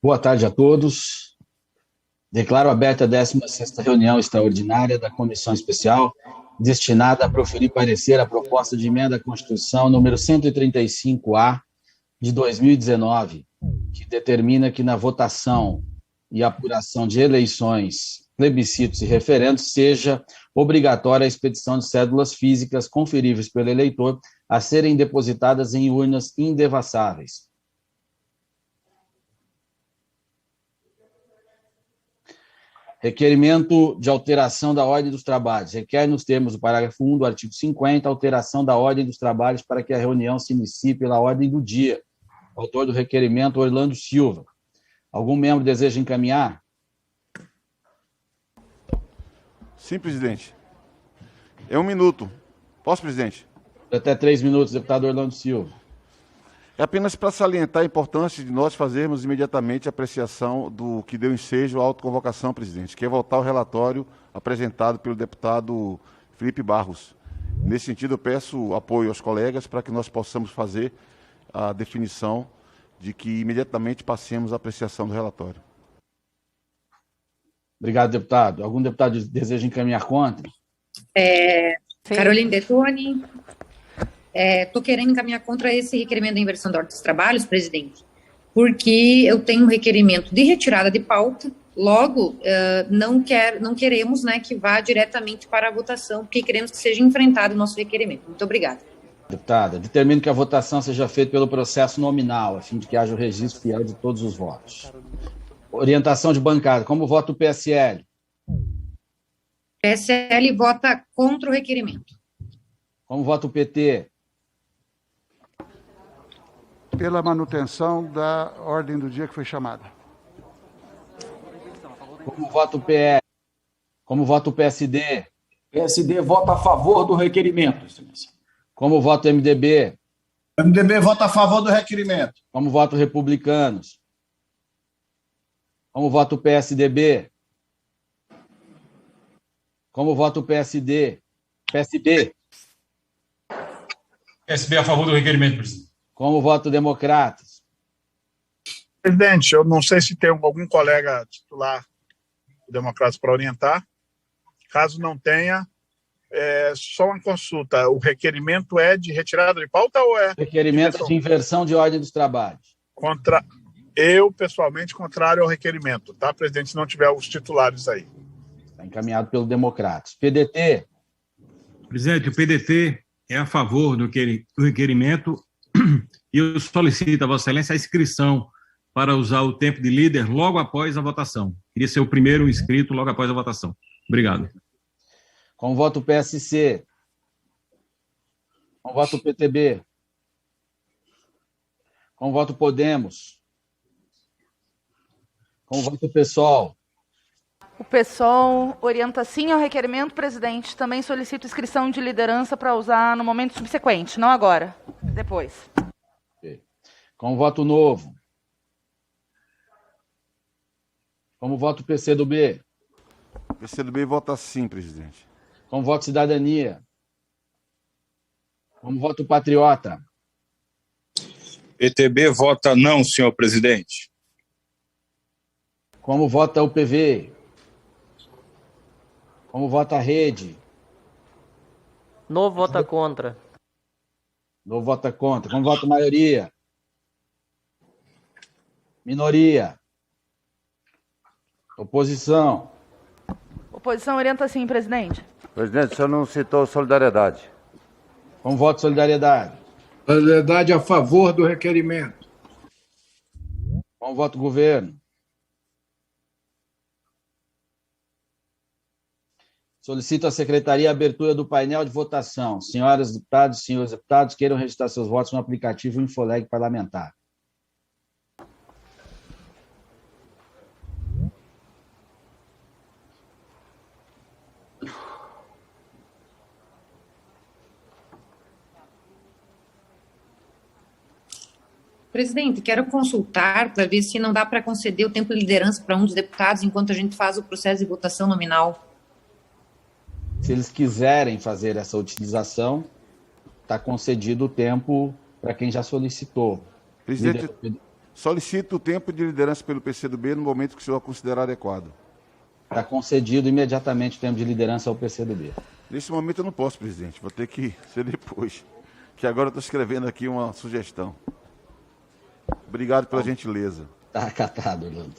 Boa tarde a todos. Declaro aberta a 16ª reunião extraordinária da Comissão Especial, destinada a proferir parecer à proposta de emenda à Constituição número 135-A de 2019, que determina que na votação e apuração de eleições, plebiscitos e referendos seja obrigatória a expedição de cédulas físicas conferíveis pelo eleitor a serem depositadas em urnas indevassáveis. Requerimento de alteração da ordem dos trabalhos. Requer, nos termos do parágrafo 1 do artigo 50, alteração da ordem dos trabalhos para que a reunião se inicie pela ordem do dia. Autor do requerimento, Orlando Silva. Algum membro deseja encaminhar? Sim, presidente. É 1 minuto. Posso, presidente? Até 3 minutos, deputado Orlando Silva. É apenas para salientar a importância de nós fazermos imediatamente a apreciação do que deu ensejo à autoconvocação, presidente, que é votar o relatório apresentado pelo deputado Felipe Barros. Nesse sentido, eu peço apoio aos colegas para que nós possamos fazer a definição de que imediatamente passemos a apreciação do relatório. Obrigado, deputado. Algum deputado deseja encaminhar contra? Caroline Detoni. Estou querendo encaminhar contra esse requerimento da inversão da ordem dos trabalhos, presidente, porque eu tenho um requerimento de retirada de pauta, logo não queremos, né, que vá diretamente para a votação, porque queremos que seja enfrentado o nosso requerimento. Muito obrigada. Deputada, determino que a votação seja feita pelo processo nominal, a fim de que haja o registro fiel de todos os votos. Orientação de bancada. Como vota o PSL? PSL vota contra o requerimento. Como vota o PT? Pela manutenção da ordem do dia que foi chamada. Como vota o PL? Como vota o PSD? PSD vota a favor do requerimento, excelência. Como vota o MDB? O MDB vota a favor do requerimento. Como vota o Republicanos? Como vota o PSDB? Como vota o PSD? PSB? PSB a favor do requerimento, presidente. Como vota o Democratas? Presidente, eu não sei se tem algum colega titular do Democratas para orientar. Caso não tenha, só uma consulta. O requerimento é de retirada de pauta ou é... Requerimento de inversão de ordem dos trabalhos. Eu, pessoalmente, contrário ao requerimento, tá, presidente, se não tiver os titulares aí. Está encaminhado pelo Democratas. PDT? Presidente, o PDT é a favor do requerimento e eu solicito a Vossa Excelência a inscrição para usar o tempo de líder logo após a votação. Queria ser o primeiro inscrito logo após a votação. Obrigado. Como vota o PSC? Como vota o PTB? Como vota o Podemos? Como vota o PSOL? O PSOL orienta sim ao requerimento, presidente. Também solicito inscrição de liderança para usar no momento subsequente, não agora, depois. Okay. Como voto Novo? Como voto PCdoB? O PCdoB vota sim, presidente. Como voto Cidadania? Como voto Patriota? PTB vota não, senhor presidente. Como vota o PV? Como vota a Rede? Novo vota contra. Novo vota contra. Como vota a maioria? Minoria? Oposição? Oposição orienta sim, presidente. Presidente, o senhor não citou solidariedade. Como voto Solidariedade? Solidariedade a favor do requerimento. Como voto Governo? Solicito à Secretaria a abertura do painel de votação. Senhoras deputadas e senhores deputados, queiram registrar seus votos no aplicativo Infoleg Parlamentar. Presidente, quero consultar para ver se não dá para conceder o tempo de liderança para um dos deputados enquanto a gente faz o processo de votação nominal. Se eles quiserem fazer essa utilização, está concedido o tempo para quem já solicitou. Presidente, Solicito o tempo de liderança pelo PCdoB no momento que o senhor considerar adequado. Está concedido imediatamente o tempo de liderança ao PCdoB. Nesse momento eu não posso, presidente. Vou ter que ser depois. Que agora eu estou escrevendo aqui uma sugestão. Obrigado pela gentileza. Está acatado, Orlando.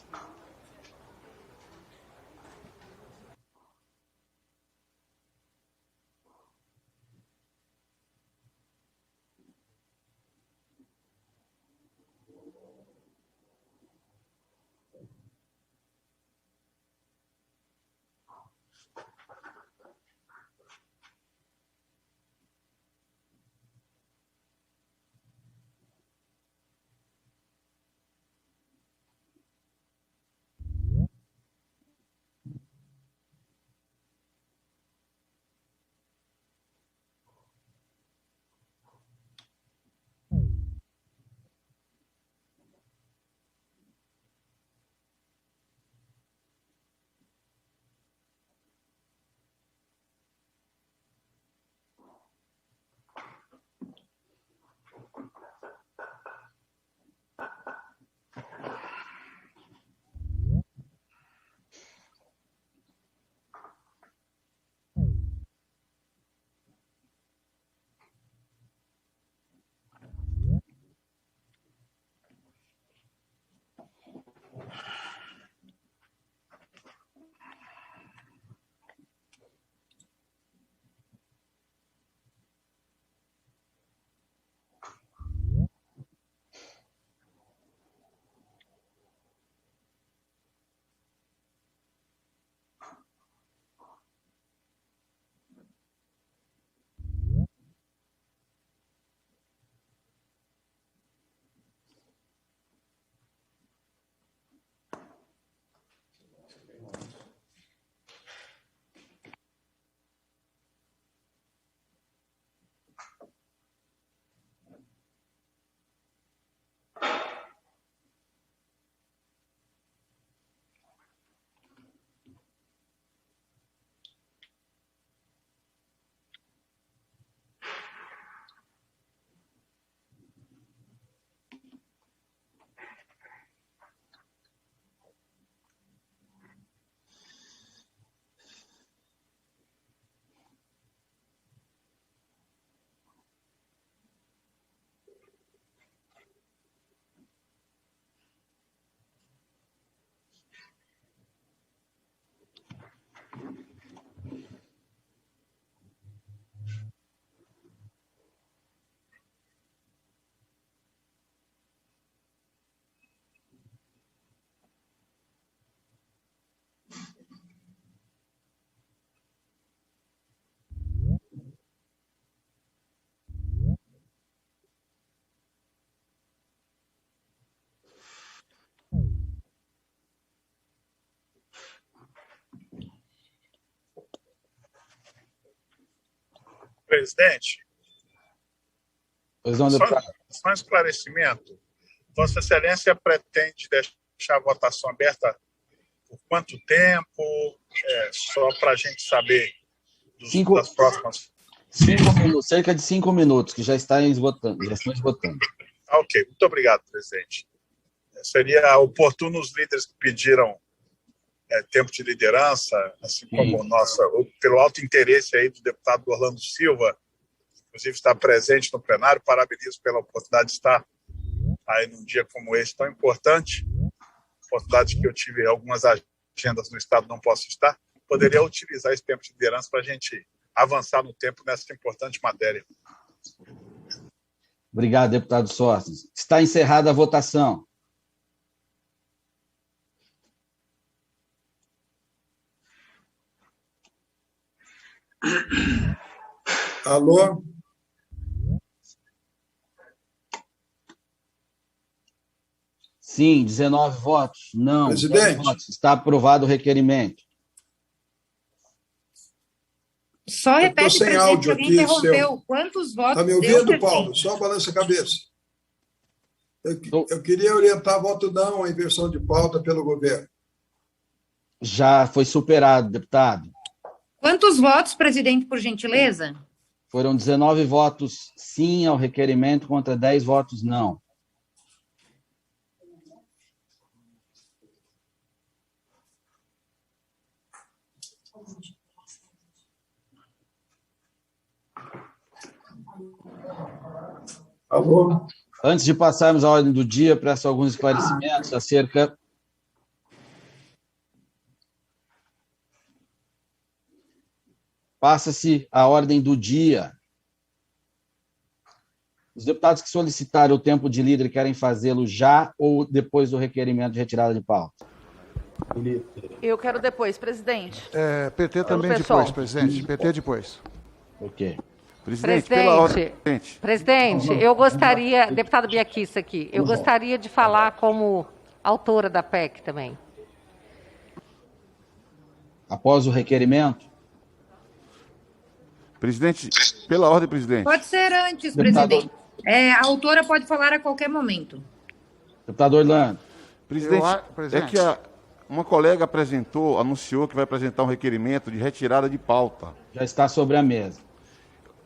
Presidente, Pois não, deputado. só um esclarecimento. Vossa Excelência pretende deixar a votação aberta por quanto tempo? Só para a gente saber das próximas. 5 minutos, cerca de 5 minutos, que já estão esgotando. Ok, muito obrigado, presidente. Seria oportuno os líderes que pediram tempo de liderança, assim como pelo alto interesse aí do deputado Orlando Silva, inclusive está presente no plenário. Parabenizo pela oportunidade de estar aí num dia como esse tão importante, oportunidade que eu tive algumas agendas no estado, não posso estar. Poderia utilizar esse tempo de liderança para a gente avançar no tempo nessa importante matéria. Obrigado, deputado Sóstenes. Está encerrada a votação. Alô? Sim, 19 votos. Não, Presidente. 10 votos. Está aprovado o requerimento. Só repete, sem presidente, áudio alguém aqui, interrompeu. seu. Quantos votos Está me deu, ouvindo, presidente? Paulo? Só balança a cabeça. Eu queria orientar voto não à inversão de pauta pelo governo. Já foi superado, deputado. Quantos votos, presidente, por gentileza? Foram 19 votos sim ao requerimento contra 10 votos não. Alô? Antes de passarmos à ordem do dia, peço alguns esclarecimentos acerca passa-se a ordem do dia. Os deputados que solicitaram o tempo de líder querem fazê-lo já ou depois do requerimento de retirada de pauta? Eu quero depois, presidente. PT também depois, presidente. PT depois. Ok. Presidente, pela ordem. Presidente, eu gostaria, deputado Biaquissa aqui, eu gostaria de falar como autora da PEC também. Após o requerimento? Presidente, pela ordem, presidente. Pode ser antes, Deputado... presidente. A autora pode falar a qualquer momento. Deputado Orlando. Presidente, é que uma colega anunciou que vai apresentar um requerimento de retirada de pauta. Já está sobre a mesa.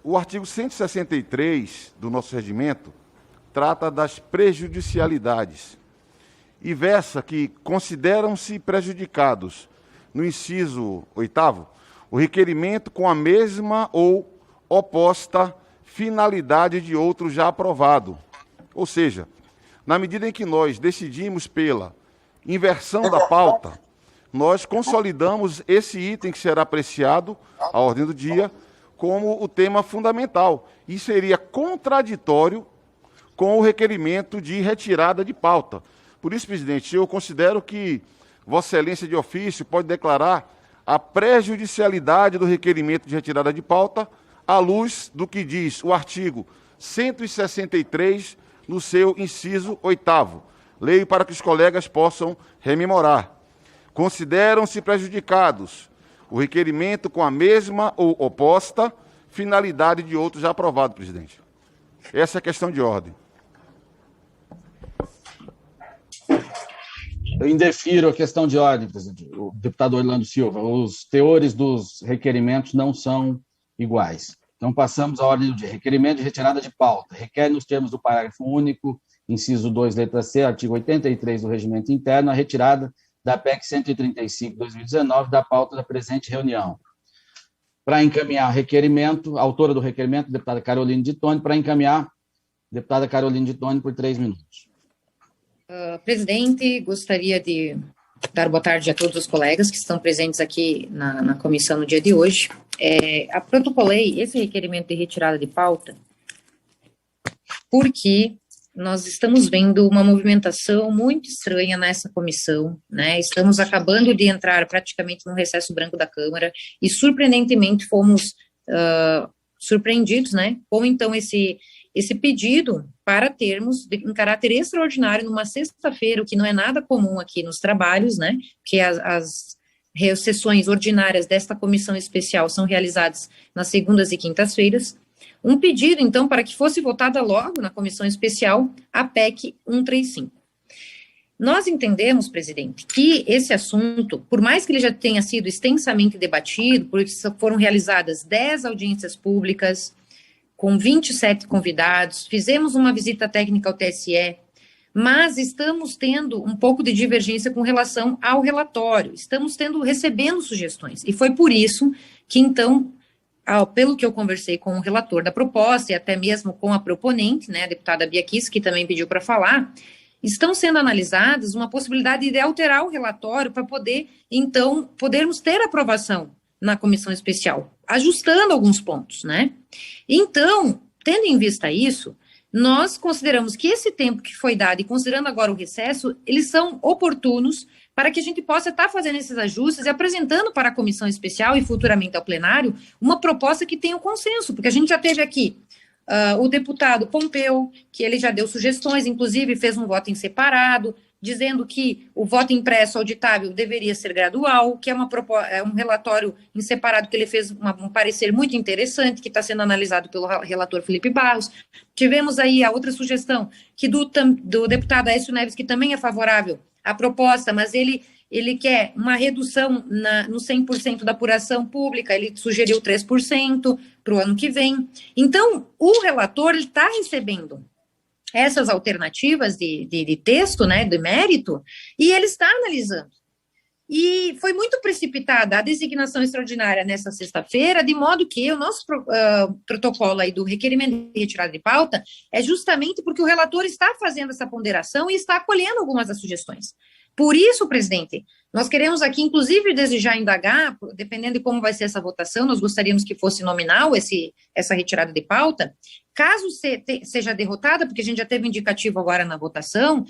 O artigo 163 do nosso regimento trata das prejudicialidades e versa que consideram-se prejudicados, no inciso 8º, o requerimento com a mesma ou oposta finalidade de outro já aprovado. Ou seja, na medida em que nós decidimos pela inversão da pauta, nós consolidamos esse item que será apreciado à ordem do dia como o tema fundamental. E seria contraditório com o requerimento de retirada de pauta. Por isso, presidente, eu considero que Vossa Excelência de ofício pode declarar a prejudicialidade do requerimento de retirada de pauta à luz do que diz o artigo 163, no seu inciso 8º. Leio para que os colegas possam rememorar. Consideram-se prejudicados o requerimento com a mesma ou oposta finalidade de outro já aprovado, presidente. Essa é a questão de ordem. Eu indefiro a questão de ordem, presidente. O deputado Orlando Silva. Os teores dos requerimentos não são iguais. Então, passamos à ordem do dia. Requerimento de retirada de pauta. Requer, nos termos do parágrafo único, inciso 2, letra C, artigo 83 do Regimento Interno, a retirada da PEC 135/2019 da pauta da presente reunião. Para encaminhar o requerimento, a autora do requerimento, deputada Caroline de Toni, para encaminhar, deputada Caroline de Toni, por 3 minutos. Presidente, gostaria de dar boa tarde a todos os colegas que estão presentes aqui na comissão no dia de hoje. Protocolei esse requerimento de retirada de pauta porque nós estamos vendo uma movimentação muito estranha nessa comissão, né? Estamos acabando de entrar praticamente no recesso branco da Câmara e, surpreendentemente, fomos surpreendidos, né? Com, então, esse pedido para termos, em caráter extraordinário, numa sexta-feira, o que não é nada comum aqui nos trabalhos, né? Que as sessões ordinárias desta comissão especial são realizadas nas segundas e quintas-feiras. Um pedido, então, para que fosse votada logo na comissão especial a PEC 135. Nós entendemos, presidente, que esse assunto, por mais que ele já tenha sido extensamente debatido, porque foram realizadas 10 audiências públicas, com 27 convidados, fizemos uma visita técnica ao TSE, mas estamos tendo um pouco de divergência com relação ao relatório, estamos recebendo sugestões, e foi por isso que, então, pelo que eu conversei com o relator da proposta, e até mesmo com a proponente, né, a deputada Biaquissa, que também pediu para falar, estão sendo analisadas uma possibilidade de alterar o relatório para poder, então, podermos ter aprovação na comissão especial, ajustando alguns pontos, né? Então, tendo em vista isso, nós consideramos que esse tempo que foi dado, e considerando agora o recesso, eles são oportunos para que a gente possa estar fazendo esses ajustes e apresentando para a comissão especial e futuramente ao plenário uma proposta que tenha um consenso, porque a gente já teve aqui o deputado Pompeu, que ele já deu sugestões, inclusive fez um voto em separado, dizendo que o voto impresso auditável deveria ser gradual, que é um relatório em separado que ele fez um parecer muito interessante, que está sendo analisado pelo relator Felipe Barros. Tivemos aí a outra sugestão, que do deputado Aécio Neves, que também é favorável à proposta, mas ele quer uma redução no 100% da apuração pública, ele sugeriu 3% para o ano que vem. Então, o relator está recebendo essas alternativas de texto, né, de mérito, e ele está analisando. E foi muito precipitada a designação extraordinária nessa sexta-feira, de modo que o nosso protocolo aí do requerimento de retirada de pauta é justamente porque o relator está fazendo essa ponderação e está acolhendo algumas das sugestões. Por isso, presidente, nós queremos aqui, inclusive, desejar indagar, dependendo de como vai ser essa votação, nós gostaríamos que fosse nominal essa retirada de pauta. Caso seja derrotada, porque a gente já teve indicativo agora na votação,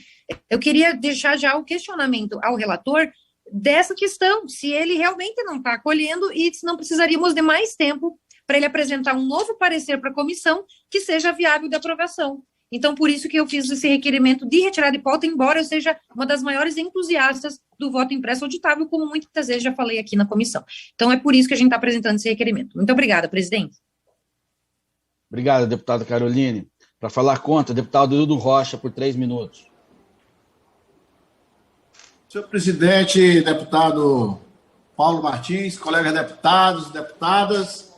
eu queria deixar já o questionamento ao relator dessa questão, se ele realmente não está acolhendo e se não precisaríamos de mais tempo para ele apresentar um novo parecer para a comissão que seja viável de aprovação. Então, por isso que eu fiz esse requerimento de retirada de pauta, embora eu seja uma das maiores entusiastas do voto impresso auditável, como muitas vezes já falei aqui na comissão. Então, é por isso que a gente está apresentando esse requerimento. Muito obrigada, presidente. Obrigado, deputada Caroline. Para falar contra, deputado Hildo Rocha, por 3 minutos. Senhor presidente, deputado Paulo Martins, colegas deputados e deputadas,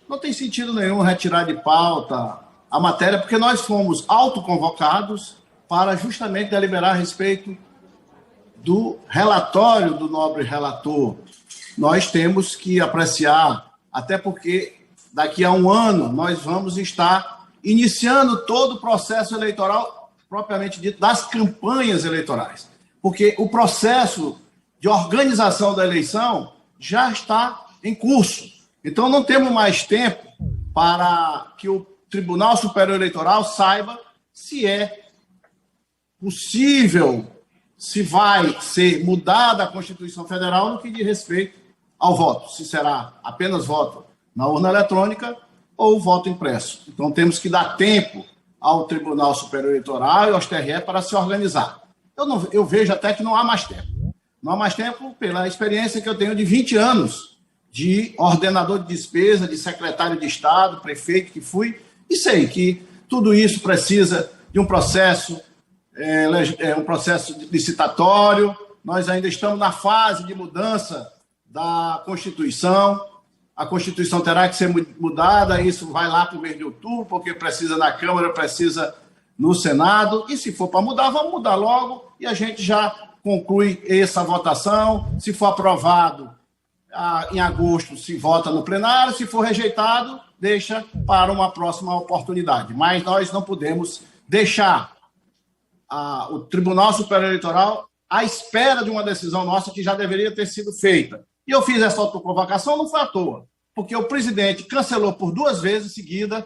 não tem sentido nenhum retirar de pauta a matéria, porque nós fomos autoconvocados para justamente deliberar a respeito do relatório do nobre relator. Nós temos que apreciar, até porque daqui a um ano nós vamos estar iniciando todo o processo eleitoral, propriamente dito, das campanhas eleitorais. Porque o processo de organização da eleição já está em curso. Então, não temos mais tempo para que o Tribunal Superior Eleitoral saiba se é possível, se vai ser mudada a Constituição Federal no que diz respeito ao voto, se será apenas voto na urna eletrônica ou voto impresso. Então, temos que dar tempo ao Tribunal Superior Eleitoral e ao TRE para se organizar. Eu vejo até que não há mais tempo. Não há mais tempo pela experiência que eu tenho de 20 anos de ordenador de despesa, de secretário de Estado, prefeito que fui, e sei que tudo isso precisa de um processo licitatório. Nós ainda estamos na fase de mudança da Constituição. A Constituição terá que ser mudada, isso vai lá para o mês de outubro, porque precisa na Câmara, precisa no Senado, e se for para mudar, vamos mudar logo, e a gente já conclui essa votação. Se for aprovado em agosto, se vota no plenário, se for rejeitado, deixa para uma próxima oportunidade. Mas nós não podemos deixar o Tribunal Superior Eleitoral à espera de uma decisão nossa que já deveria ter sido feita. E eu fiz essa autoconvocação, não foi à toa, porque o presidente cancelou por 2 vezes seguida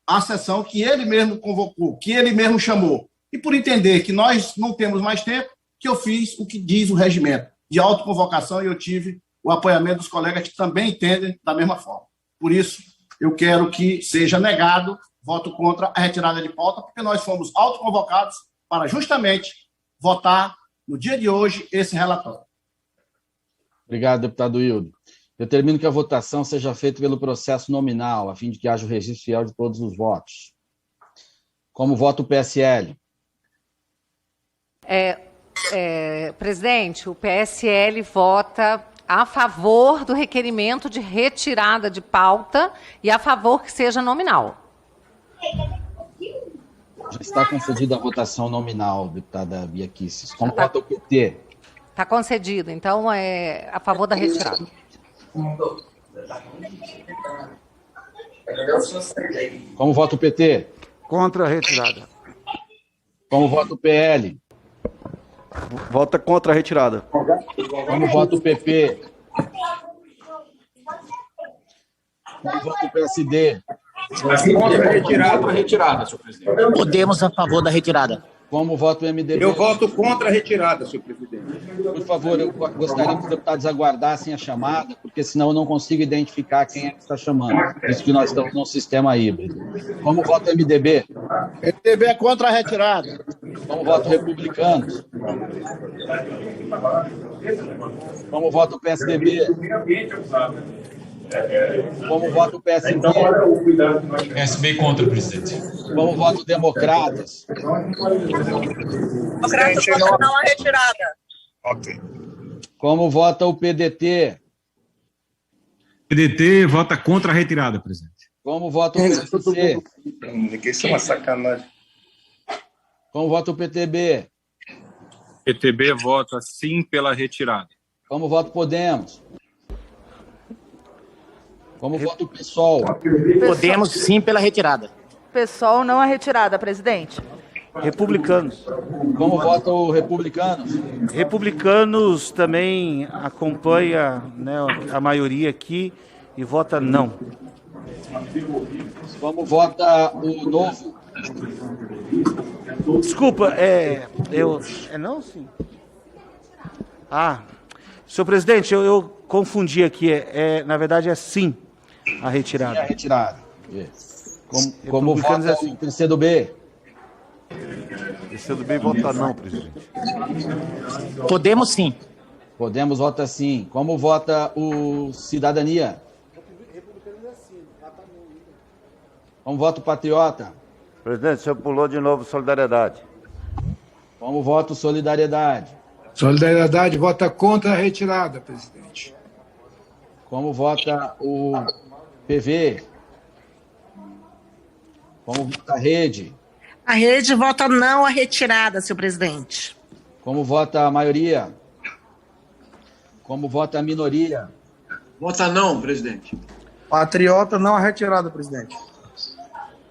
a sessão que ele mesmo convocou, que ele mesmo chamou. E por entender que nós não temos mais tempo, que eu fiz o que diz o regimento de autoconvocação, e eu tive o apoiamento dos colegas que também entendem da mesma forma. Por isso, eu quero que seja negado, voto contra a retirada de pauta, porque nós fomos autoconvocados para justamente votar no dia de hoje esse relatório. Obrigado, deputado Hildo. Determino que a votação seja feita pelo processo nominal, a fim de que haja o registro fiel de todos os votos. Como vota o PSL? Presidente, o PSL vota a favor do requerimento de retirada de pauta e a favor que seja nominal. Já está concedida a votação nominal, deputada Bia Kicis. Como vota o PT? Está concedido, então é a favor da retirada. Como vota o PT? Contra a retirada. Como vota o PL? Vota contra a retirada. Como vota o PP? Como vota o PSD? Contra a retirada, senhor presidente. Podemos a favor da retirada. Como vota o MDB? Eu voto contra a retirada, senhor presidente. Por favor, eu gostaria que os deputados aguardassem a chamada, porque senão eu não consigo identificar quem é que está chamando. Isso que nós estamos num sistema híbrido. Como vota o MDB? MDB é contra a retirada. Como vota o Republicanos? Como vota o PSDB? Como vota o PSD? PSB contra, presidente. Como vota o Democratas? Democratas vota não a retirada. Ok. Como vota o PDT? PDT vota contra a retirada, presidente. Como vota o PSC? Isso é uma sacanagem. Como vota o PTB? PTB vota sim pela retirada. Como vota o Podemos? Como vota o PSOL? Podemos sim pela retirada. PSOL não a retirada, presidente. Republicanos. Como vota o Republicanos? Republicanos também acompanha, né, a maioria aqui e vota não. Como vota o Novo? Desculpa, é não, sim? Senhor presidente, eu confundi aqui, na verdade é sim a retirada. Sim, a retirada. Como vota o PCdoB? PCdoB vota não, presidente. Podemos sim. Podemos vota sim. Como vota o Cidadania? Como vota o Patriota? Presidente, o senhor pulou de novo Solidariedade. Como vota o Solidariedade? Solidariedade vota contra a retirada, presidente. Como vota o PV? Como vota a Rede? A Rede vota não à retirada, senhor presidente. Como vota a maioria? Como vota a minoria? Vota não, presidente. Patriota não à retirada, presidente.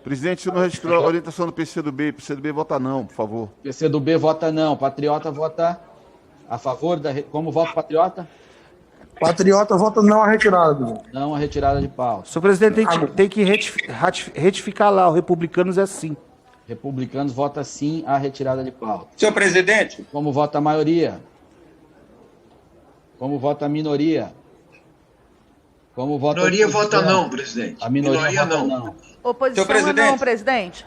Presidente, se não registrou a orientação do PCdoB, PCdoB vota não, por favor. PCdoB vota não. Patriota vota a favor da... Como vota o Patriota? Patriota vota não à retirada, presidente. Não a retirada de pauta. Senhor presidente, tem que retificar lá, o Republicanos é sim. Republicanos vota sim a retirada de pauta. Senhor presidente. Como vota a maioria? Como vota a minoria? Como vota A minoria vota não, presidente. A minoria vota não. Oposição não, presidente.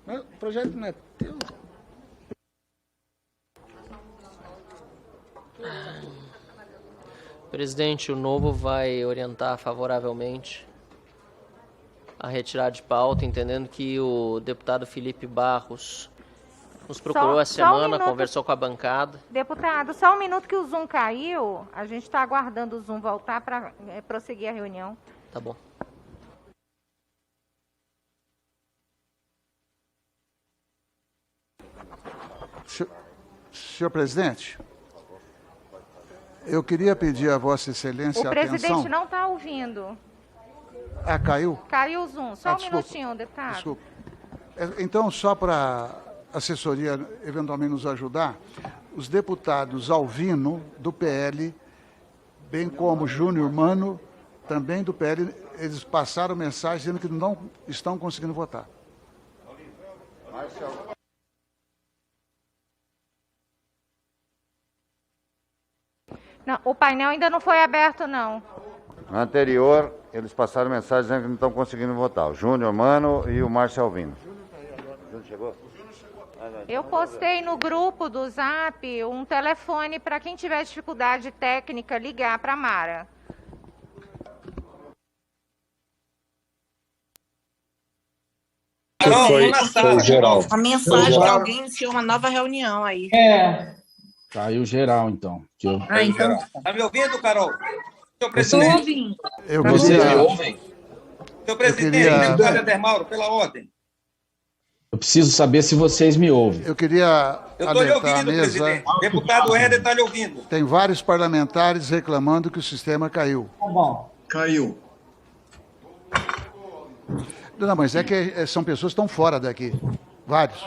Mas o projeto não é teu? Presidente, o Novo vai orientar favoravelmente a retirada de pauta, entendendo que o deputado Felipe Barros nos procurou essa semana, conversou com a bancada. Deputado, só um minuto que o Zoom caiu. A gente está aguardando o Zoom voltar para prosseguir a reunião. Tá bom. Senhor presidente, eu queria pedir a Vossa Excelência atenção. O presidente não está ouvindo. Caiu? Caiu o Zoom. Só um desculpa, minutinho, deputado. Desculpa. Então, só para a assessoria eventualmente nos ajudar, os deputados Alvino, do PL, bem como Júnior Mano, também do PL, eles passaram mensagem dizendo que não estão conseguindo votar. Não, o painel ainda não foi aberto, não. No anterior, eles passaram mensagem dizendo que não estão conseguindo votar. O Júnior Mano e o Márcio Alvino. O Júnior chegou? Eu postei no grupo do Zap um telefone para quem tiver dificuldade técnica ligar para a Mara. Foi geral. A mensagem que alguém iniciou uma nova reunião aí. Caiu geral, então. Então. Tá me ouvindo, Carol? Senhor presidente. Vocês me ouvem? Senhor presidente, deputado Éder Mauro, pela ordem. Eu preciso saber se vocês me ouvem. Eu queria estou lhe ouvindo, a mesa. presidente. Deputado Éder está lhe ouvindo. Tem vários parlamentares reclamando que o sistema caiu. Tá bom. Caiu. Não, mas é que são pessoas que estão fora daqui. Vários.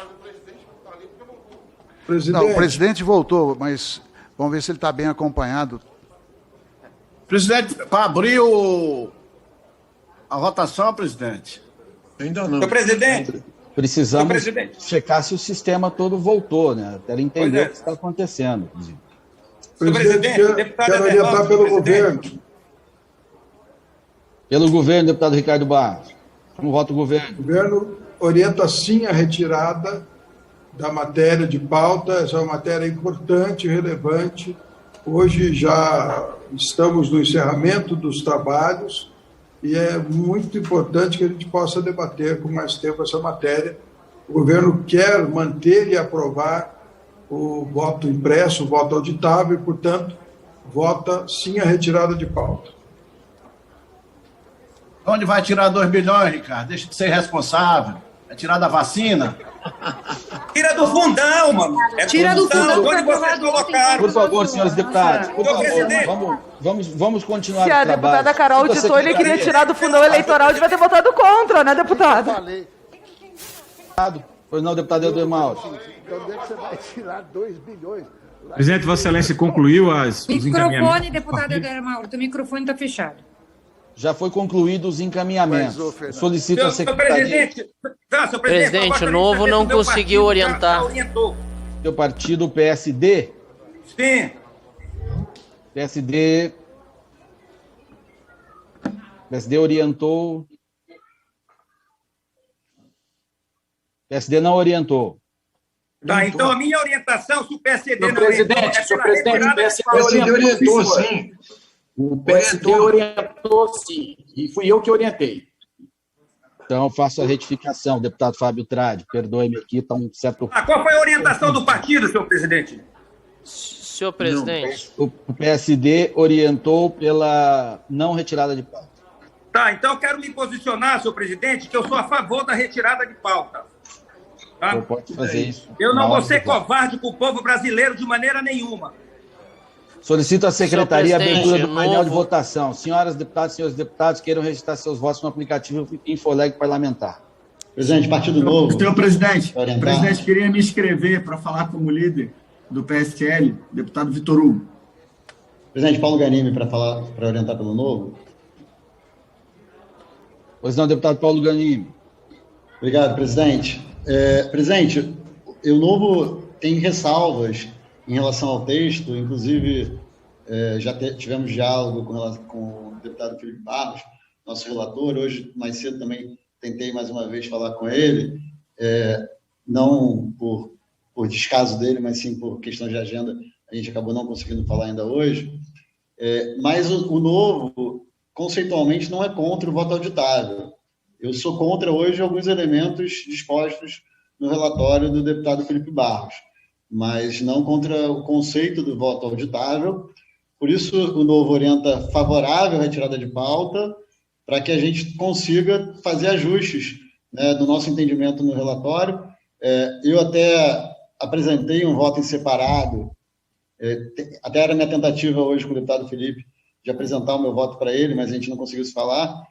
Não, o presidente voltou, mas vamos ver se ele está bem acompanhado. Presidente, para abrir a votação, presidente. Ainda não. Senhor presidente. Precisamos checar se o sistema todo voltou, né? Até ele entender o que está acontecendo. Senhor presidente, quero orientar pelo governo. Pelo governo, deputado Ricardo Barros. Como vota o governo? O governo orienta sim a retirada da matéria de pauta. Essa é uma matéria importante, relevante. Hoje já estamos no encerramento dos trabalhos e é muito importante que a gente possa debater com mais tempo essa matéria. O governo quer manter e aprovar o voto impresso, o voto auditável, e, portanto, vota sim a retirada de pauta. Onde vai tirar 2 bilhões, Ricardo? Deixa de ser responsável. Vai tirar da vacina? Tira do fundão, mano. Tira do fundão. Onde vocês colocaram? Por favor, senhores deputados, por favor, vamos continuar Se o a trabalho. deputada Carol Se ditou, ele queria tirar do fundão eleitoral, devia ter votado contra, né, deputado? Pois não, deputado Helder Mauro. Então, onde é que você vai tirar 2 bilhões? Presidente, Vossa Excelência concluiu os encaminhamentos. Microfone, deputado Helder Mauro, teu microfone está fechado. Já foi concluído os encaminhamentos. Solicito a secretaria. Presidente, o Novo não conseguiu orientar. Seu partido, o PSD? Sim. PSD orientou. PSD não orientou. Tá, então a minha orientação, se o PSD Senhor não presidente, senhor presidente, o PSD orientou, sim. O PSD orientou, sim. E fui eu que orientei. Então, faço a retificação, deputado Fábio Tradi. Perdoe-me aqui, está um certo... Qual foi a orientação do partido, senhor presidente? Senhor presidente. O PSD orientou pela não retirada de pauta. Tá, então eu quero me posicionar, senhor presidente, que eu sou a favor da retirada de pauta. Tá? Eu posso fazer isso. Eu não vou ser covarde com o povo brasileiro de maneira nenhuma. Solicito à secretaria a abertura do painel de votação. Senhoras deputadas e senhores deputados, queiram registrar seus votos no aplicativo Infoleg Parlamentar. Presidente, Partido Novo. Senhor presidente, o presidente queria me inscrever para falar como líder do PSL, deputado Vitor Hugo. Presidente, Paulo Ganimi, para orientar pelo Novo. Pois não, deputado Paulo Ganimi. Obrigado, presidente. Presidente, o Novo tem ressalvas em relação ao texto, inclusive já tivemos diálogo com o deputado Felipe Barros, nosso relator. Hoje, mais cedo, também tentei mais uma vez falar com ele, não por descaso dele, mas sim por questão de agenda, a gente acabou não conseguindo falar ainda hoje. Mas o Novo, conceitualmente, não é contra o voto auditável. Eu sou contra hoje alguns elementos dispostos no relatório do deputado Felipe Barros, mas não contra o conceito do voto auditável. Por isso, o Novo orienta favorável à retirada de pauta, para que a gente consiga fazer ajustes, né, do nosso entendimento no relatório. Eu até apresentei um voto em separado, até era minha tentativa hoje com o deputado Felipe de apresentar o meu voto para ele, mas a gente não conseguiu se falar.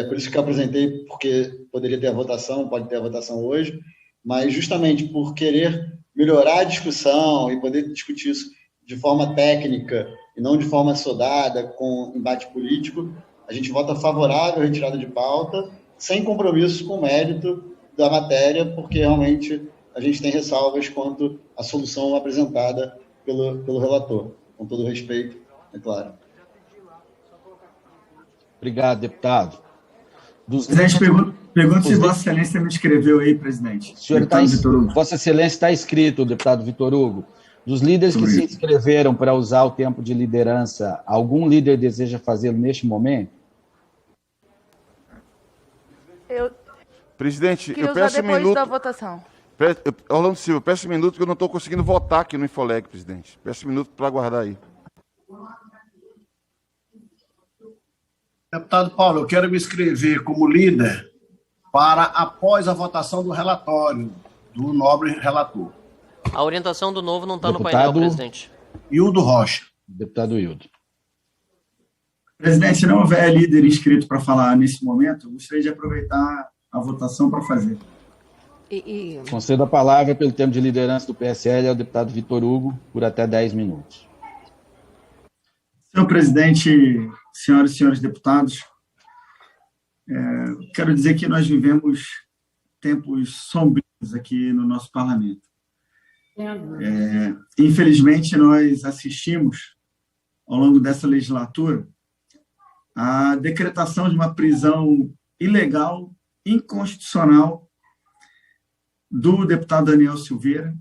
Por isso que eu apresentei, porque poderia ter a votação, pode ter a votação hoje, mas justamente por querer melhorar a discussão e poder discutir isso de forma técnica e não de forma sodada, com embate político, a gente vota favorável à retirada de pauta, sem compromisso com o mérito da matéria, porque realmente a gente tem ressalvas quanto à solução apresentada pelo relator, com todo respeito, é claro. Obrigado, deputado. Presidente, pergunto se Vossa Excelência me inscreveu aí, presidente. Vossa Excelência está inscrito, deputado Vitor Hugo. Dos líderes que se inscreveram para usar o tempo de liderança, algum líder deseja fazê-lo neste momento? Presidente, eu peço depois um minuto. da votação. Orlando Silva, peço um minuto que eu não estou conseguindo votar aqui no Infoleg, presidente. Peço um minuto para aguardar aí. Deputado Paulo, eu quero me inscrever como líder para após a votação do relatório do nobre relator. A orientação do Novo não está no painel, presidente. Hildo Rocha. Deputado Hildo. Presidente, se não houver líder inscrito para falar nesse momento, eu gostaria de aproveitar a votação para fazer. Concedo a palavra pelo tempo de liderança do PSL ao deputado Vitor Hugo por até 10 minutos. Senhor presidente, senhoras e senhores deputados, quero dizer que nós vivemos tempos sombrios aqui no nosso parlamento. Infelizmente, nós assistimos, ao longo dessa legislatura, à decretação de uma prisão ilegal, inconstitucional, do deputado Daniel Silveira,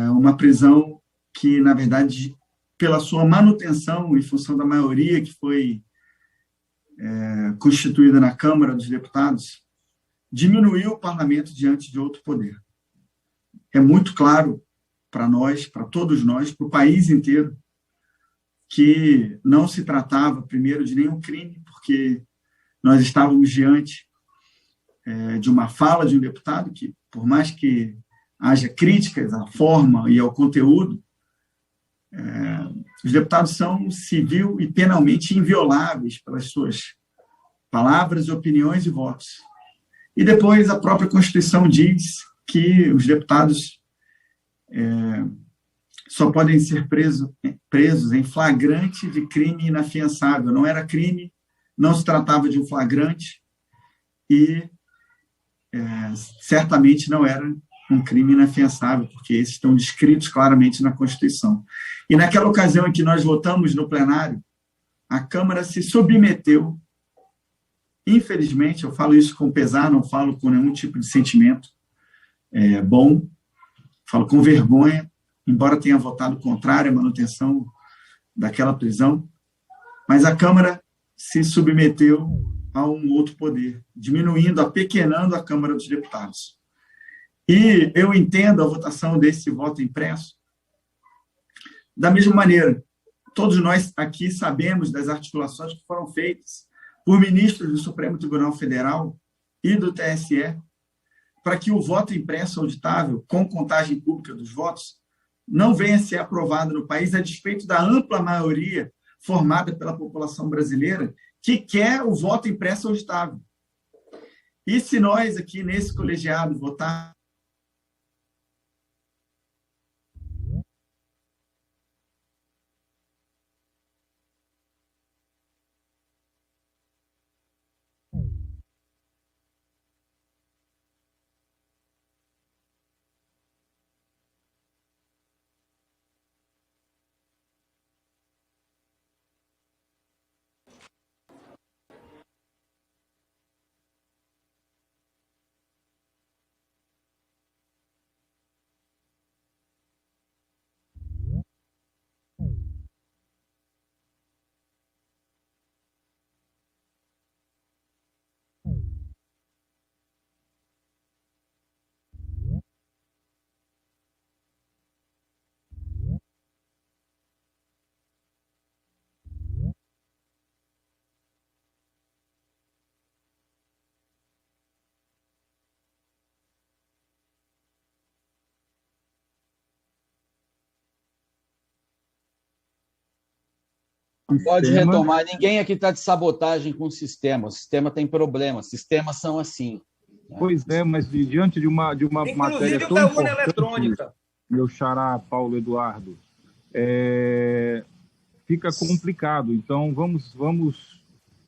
uma prisão que, na verdade, pela sua manutenção, em função da maioria que foi constituída na Câmara dos Deputados, diminuiu o parlamento diante de outro poder. é muito claro para nós, para todos nós, para o país inteiro, que não se tratava, primeiro, de nenhum crime, porque nós estávamos diante de uma fala de um deputado que, por mais que haja críticas à forma e ao conteúdo, os deputados são civil e penalmente invioláveis pelas suas palavras, opiniões e votos. E depois a própria Constituição diz que os deputados só podem ser presos em flagrante de crime inafiançável. Não era crime, não se tratava de um flagrante e certamente não era um crime inafiançável, porque esses estão descritos claramente na Constituição. E naquela ocasião em que nós votamos no plenário, a Câmara se submeteu, infelizmente, eu falo isso com pesar, não falo com nenhum tipo de sentimento bom, falo com vergonha, embora tenha votado contrário à manutenção daquela prisão, mas a Câmara se submeteu a um outro poder, diminuindo, apequenando a Câmara dos Deputados. E eu entendo a votação desse voto impresso da mesma maneira. Todos nós aqui sabemos das articulações que foram feitas por ministros do Supremo Tribunal Federal e do TSE para que o voto impresso auditável, com contagem pública dos votos, não venha a ser aprovado no país, a despeito da ampla maioria formada pela população brasileira que quer o voto impresso auditável. E se nós aqui nesse colegiado votar Pode retomar. Ninguém aqui está de sabotagem com o sistema. O sistema tem problemas. Sistemas são assim. Pois é, mas diante de uma matéria tão importante, meu xará Paulo Eduardo, fica complicado. Então,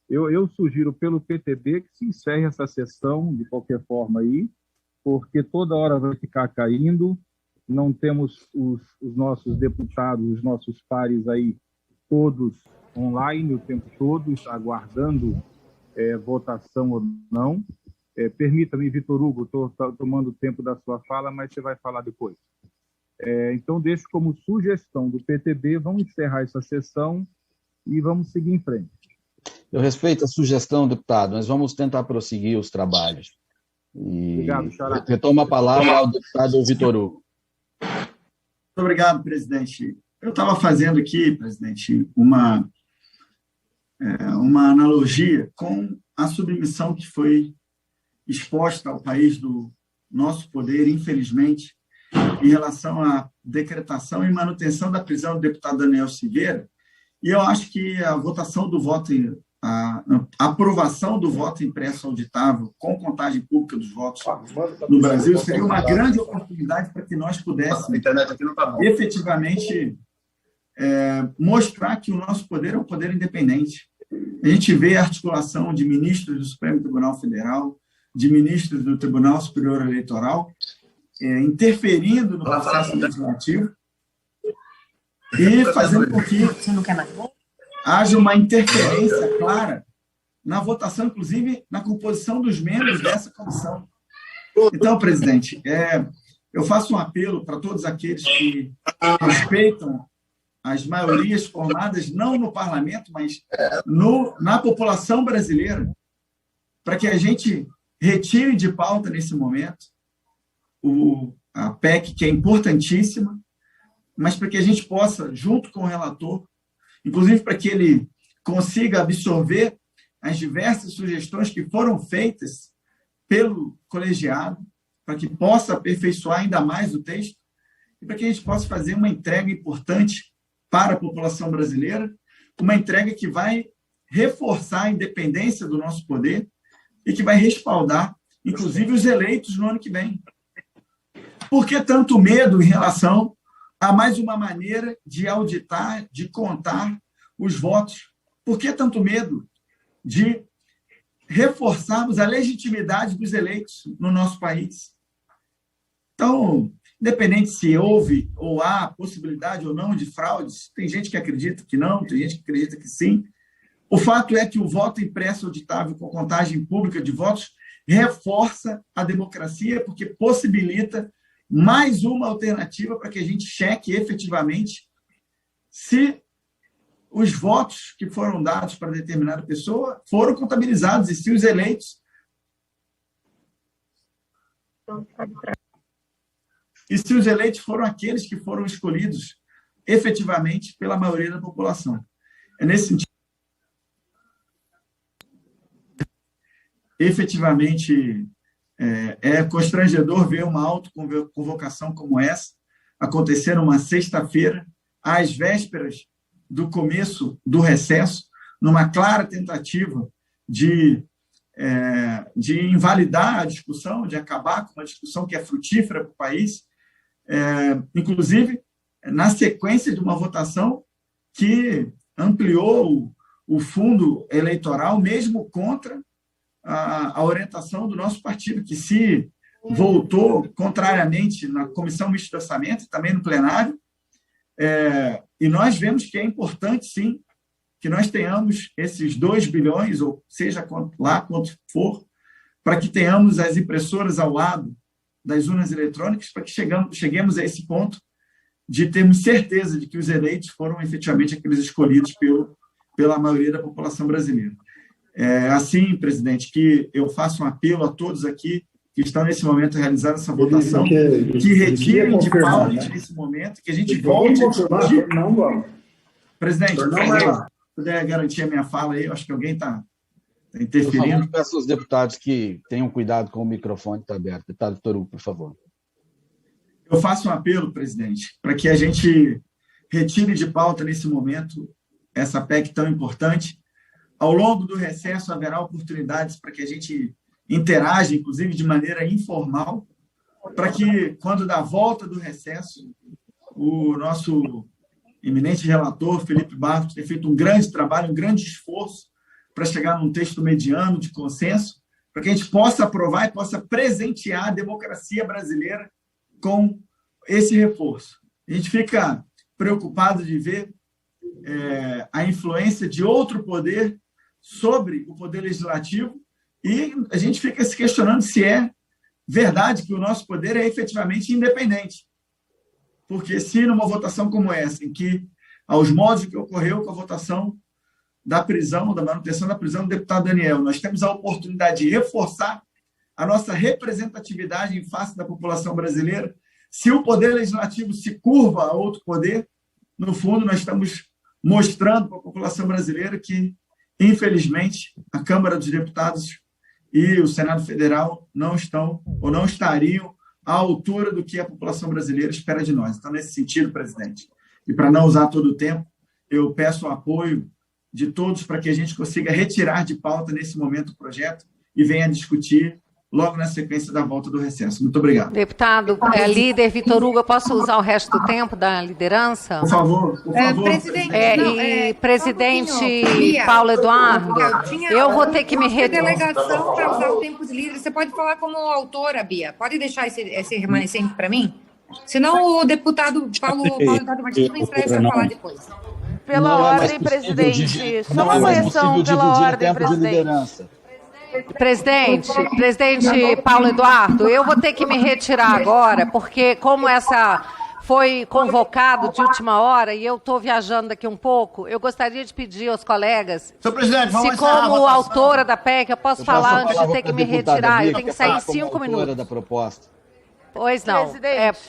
eu sugiro pelo PTB que se encerre essa sessão, de qualquer forma aí, porque toda hora vai ficar caindo, não temos os nossos deputados, os nossos pares aí, todos online o tempo todo, aguardando votação ou não. Permita-me, Vitor Hugo, estou tomando tempo da sua fala, mas você vai falar depois. Então, deixo como sugestão do PTB, vamos encerrar essa sessão e vamos seguir em frente. Eu respeito a sugestão, deputado, mas vamos tentar prosseguir os trabalhos. Obrigado, xará. Retoma a palavra ao deputado Vitor Hugo. Muito obrigado, presidente. Eu estava fazendo aqui, presidente, uma analogia com a submissão que foi exposta ao país do nosso poder, infelizmente, em relação à decretação e manutenção da prisão do deputado Daniel Silveira. E eu acho que a votação do voto, a aprovação do voto impresso auditável com contagem pública dos votos no Brasil seria uma grande oportunidade para que nós pudéssemos efetivamente mostrar que o nosso poder é um poder independente. A gente vê a articulação de ministros do Supremo Tribunal Federal, de ministros do Tribunal Superior Eleitoral, interferindo no processo legislativo e fazendo com que haja uma interferência clara na votação, inclusive na composição dos membros dessa comissão. Então, presidente, eu faço um apelo para todos aqueles que respeitam as maiorias formadas não no parlamento, mas na população brasileira, para que a gente retire de pauta nesse momento a PEC, que é importantíssima, mas para que a gente possa, junto com o relator, inclusive para que ele consiga absorver as diversas sugestões que foram feitas pelo colegiado, para que possa aperfeiçoar ainda mais o texto e para que a gente possa fazer uma entrega importante para a população brasileira, uma entrega que vai reforçar a independência do nosso poder e que vai respaldar, inclusive, os eleitos no ano que vem. Por que tanto medo em relação a mais uma maneira de auditar, de contar os votos? Por que tanto medo de reforçarmos a legitimidade dos eleitos no nosso país? Então, independente se houve ou há possibilidade ou não de fraudes, tem gente que acredita que não, tem gente que acredita que sim. O fato é que o voto impresso auditável com contagem pública de votos reforça a democracia, porque possibilita mais uma alternativa para que a gente cheque efetivamente se os votos que foram dados para determinada pessoa foram contabilizados e se os eleitos foram aqueles que foram escolhidos efetivamente pela maioria da população. É nesse sentido. Efetivamente, é constrangedor ver uma autoconvocação como essa acontecer numa sexta-feira, às vésperas do começo do recesso, numa clara tentativa de invalidar a discussão, de acabar com uma discussão que é frutífera para o país, inclusive na sequência de uma votação que ampliou o fundo eleitoral, mesmo contra a orientação do nosso partido, que se votou contrariamente na Comissão Mista de Orçamento e também no plenário. E nós vemos que é importante, sim, que nós tenhamos esses 2 bilhões, ou seja lá quanto for, para que tenhamos as impressoras ao lado das urnas eletrônicas, para que cheguemos a esse ponto de termos certeza de que os eleitos foram efetivamente aqueles escolhidos pela maioria da população brasileira. Assim, presidente, que eu faço um apelo a todos aqui que estão nesse momento realizando essa votação, que retirem de pauta nesse momento, que a gente volte a discutir. Presidente, se puder garantir a minha fala aí, eu acho que alguém está interferindo. Por favor, peço aos deputados que tenham cuidado com o microfone que está aberto. Deputado Torugo, por favor. Eu faço um apelo, presidente, para que a gente retire de pauta nesse momento essa PEC tão importante. Ao longo do recesso haverá oportunidades para que a gente interaja, inclusive de maneira informal, para que, quando da volta do recesso, o nosso eminente relator, Felipe Barros, tenha feito um grande trabalho, um grande esforço para chegar num texto mediano de consenso, para que a gente possa aprovar e possa presentear a democracia brasileira com esse reforço. A gente fica preocupado de ver a influência de outro poder sobre o poder legislativo e a gente fica se questionando se é verdade que o nosso poder é efetivamente independente. Porque se numa votação como essa, em que, aos modos que ocorreu com a votação da prisão, da manutenção da prisão do deputado Daniel, nós temos a oportunidade de reforçar a nossa representatividade em face da população brasileira, se o poder legislativo se curva a outro poder, no fundo nós estamos mostrando para a população brasileira que, infelizmente, a Câmara dos Deputados e o Senado Federal não estão ou não estariam à altura do que a população brasileira espera de nós. Então, nesse sentido, presidente, e para não usar todo o tempo, eu peço o apoio de todos para que a gente consiga retirar de pauta nesse momento o projeto e venha discutir logo na sequência da volta do recesso. Muito obrigado. Deputado, líder Vitor Hugo, eu posso usar o resto do tempo da liderança? Por favor. Presidente, presidente Paulo Eduardo, eu vou ter que me retirar. Delegação para usar o tempo de líder. Você pode falar como autora, Bia. Pode deixar esse remanescente para mim? Senão o deputado Paulo Eduardo Martins não escreve para falar depois. Pela ordem, presidente. Só uma correção pela ordem, presidente. Presidente Paulo Eduardo, eu vou ter que me retirar agora, porque como essa foi convocado de última hora e eu estou viajando daqui um pouco, eu gostaria de pedir aos colegas, se como autora da PEC, eu posso falar antes de ter que me retirar, eu tenho que sair em 5 minutos. Da proposta. Pois não. Presidente.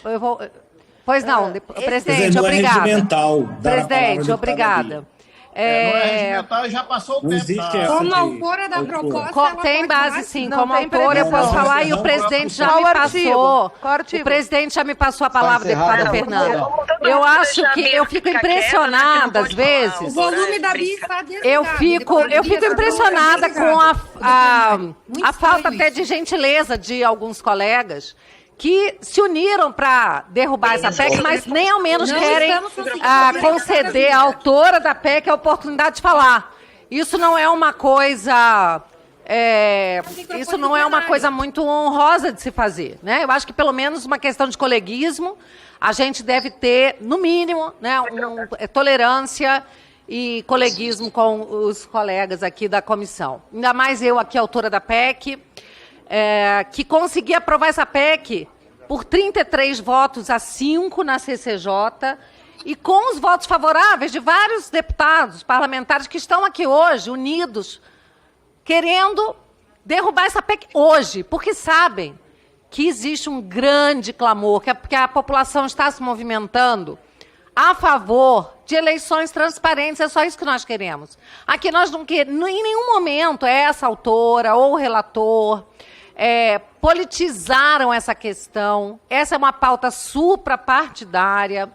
Pois não, presidente, não é obrigada. regimental dar a palavra ao Presidente, deputado obrigada. Não é regimental, já passou o Não tempo. existe essa Como de- autora da proposta, ela Tem pode base falar sim, Não como tem autora eu posso previsão. falar e o Não, presidente já Qual me artigo? passou. Qual artigo? O presidente já me passou a palavra, encerrado, deputada não. Fernanda. Eu acho que eu fico impressionada às O vezes. volume da Bia está desligado. Eu fico impressionada com a falta até de gentileza de alguns colegas que se uniram para derrubar essa PEC, mas nem ao menos Não querem estamos conseguindo conceder à autora da PEC a oportunidade de falar. Isso não é uma coisa... isso não é uma coisa muito honrosa de se fazer, né? Eu acho que pelo menos uma questão de coleguismo, a gente deve ter, no mínimo, né, tolerância e coleguismo com os colegas aqui da comissão. Ainda mais eu aqui, autora da PEC, que consegui aprovar essa PEC por 33 votos a 5 na CCJ e com os votos favoráveis de vários deputados parlamentares que estão aqui hoje, unidos, querendo derrubar essa PEC hoje, porque sabem que existe um grande clamor, que a população está se movimentando a favor de eleições transparentes. É só isso que nós queremos. Aqui nós não queremos, em nenhum momento, essa autora ou o relator politizaram essa questão. Essa é uma pauta suprapartidária.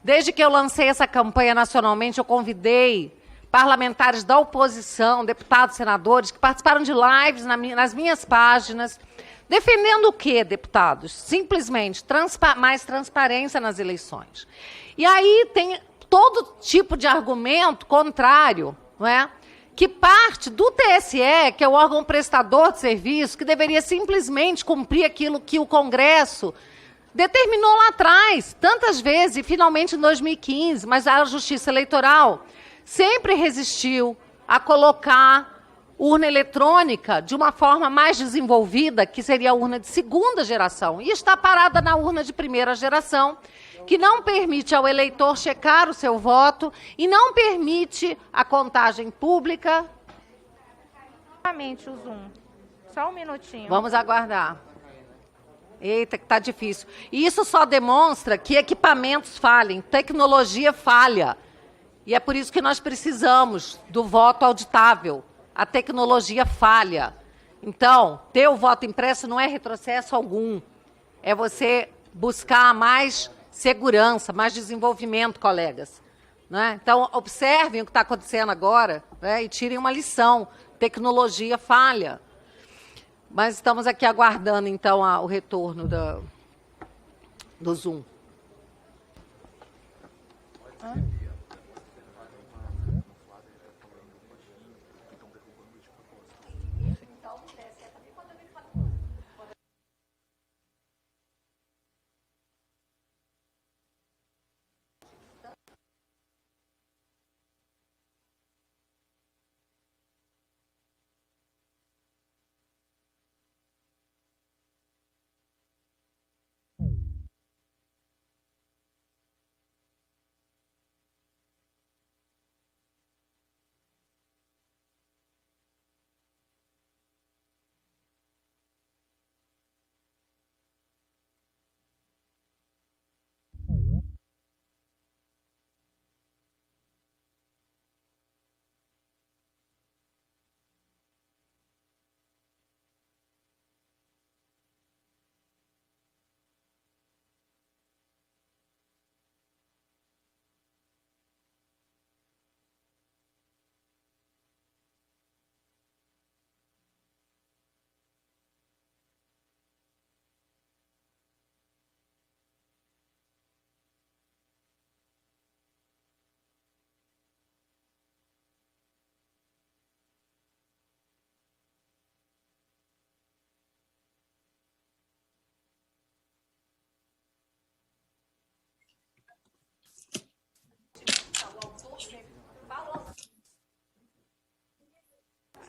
Desde que eu lancei essa campanha nacionalmente, eu convidei parlamentares da oposição, deputados, senadores, que participaram de lives nas minhas páginas, defendendo o quê, deputados? Simplesmente mais transparência nas eleições. E aí tem todo tipo de argumento contrário, não é? Que parte do TSE, que é o órgão prestador de serviço, que deveria simplesmente cumprir aquilo que o Congresso determinou lá atrás, tantas vezes, e finalmente em 2015, mas a Justiça Eleitoral sempre resistiu a colocar urna eletrônica de uma forma mais desenvolvida, que seria a urna de segunda geração, e está parada na urna de primeira geração, que não permite ao eleitor checar o seu voto e não permite a contagem pública. Novamente o Zoom. Só um minutinho. Vamos aguardar. Eita, que está difícil. E isso só demonstra que equipamentos falhem, tecnologia falha. E é por isso que nós precisamos do voto auditável. A tecnologia falha. Então, ter o voto impresso não é retrocesso algum. É você buscar mais segurança, mais desenvolvimento, colegas. Né? Então, observem o que está acontecendo agora, né, e tirem uma lição. Tecnologia falha. Mas estamos aqui aguardando, então, o retorno do Zoom.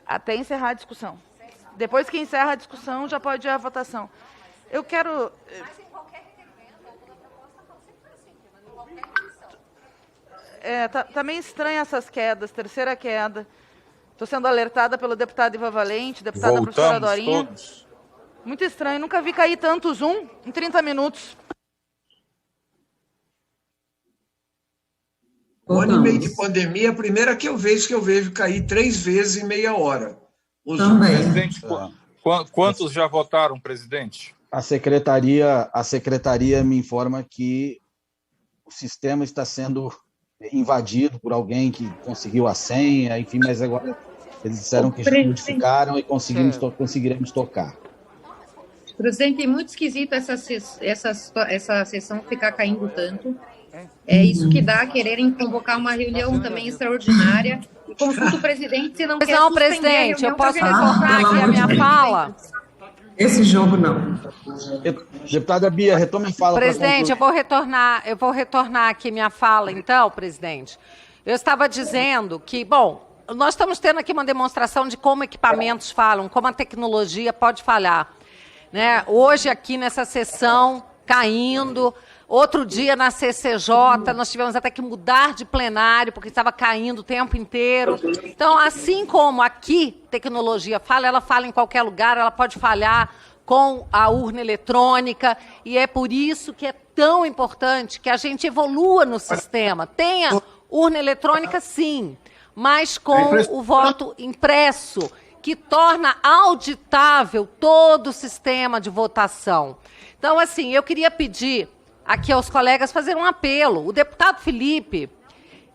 Até encerrar a discussão. Depois que encerra a discussão, já pode ir à votação. Eu quero... Tá meio estranha essas quedas. Terceira queda. Estou sendo alertada pelo deputado Ivan Valente, deputada professora Dorinha. Todos. Muito estranho, nunca vi cair tanto Zoom em 30 minutos. Um ano e meio de pandemia, a primeira que eu vejo cair 3 vezes em meia hora. Presidente, quantos já votaram, presidente? A secretaria me informa que o sistema está sendo invadido por alguém que conseguiu a senha, enfim, mas agora eles disseram que já modificaram e conseguiremos tocar. Presidente, é muito esquisito essa sessão ficar caindo tanto. É isso que dá quererem convocar uma reunião também extraordinária. E consulta o presidente se não quer suspender presidente, eu posso retornar aqui a minha fala? Esse jogo não. Deputada Bia, retome a fala. Presidente, eu vou retornar aqui minha fala, então, presidente. Eu estava dizendo que, bom, nós estamos tendo aqui uma demonstração de como equipamentos falham, como a tecnologia pode falhar. Né? Hoje, aqui nessa sessão, caindo. Outro dia, na CCJ, nós tivemos até que mudar de plenário, porque estava caindo o tempo inteiro. Então, assim como aqui tecnologia falha, ela falha em qualquer lugar, ela pode falhar com a urna eletrônica, e é por isso que é tão importante que a gente evolua no sistema. Tenha urna eletrônica, sim, mas com o voto impresso, que torna auditável todo o sistema de votação. Então, assim, eu queria pedir aqui aos colegas fazer um apelo. O deputado Felipe,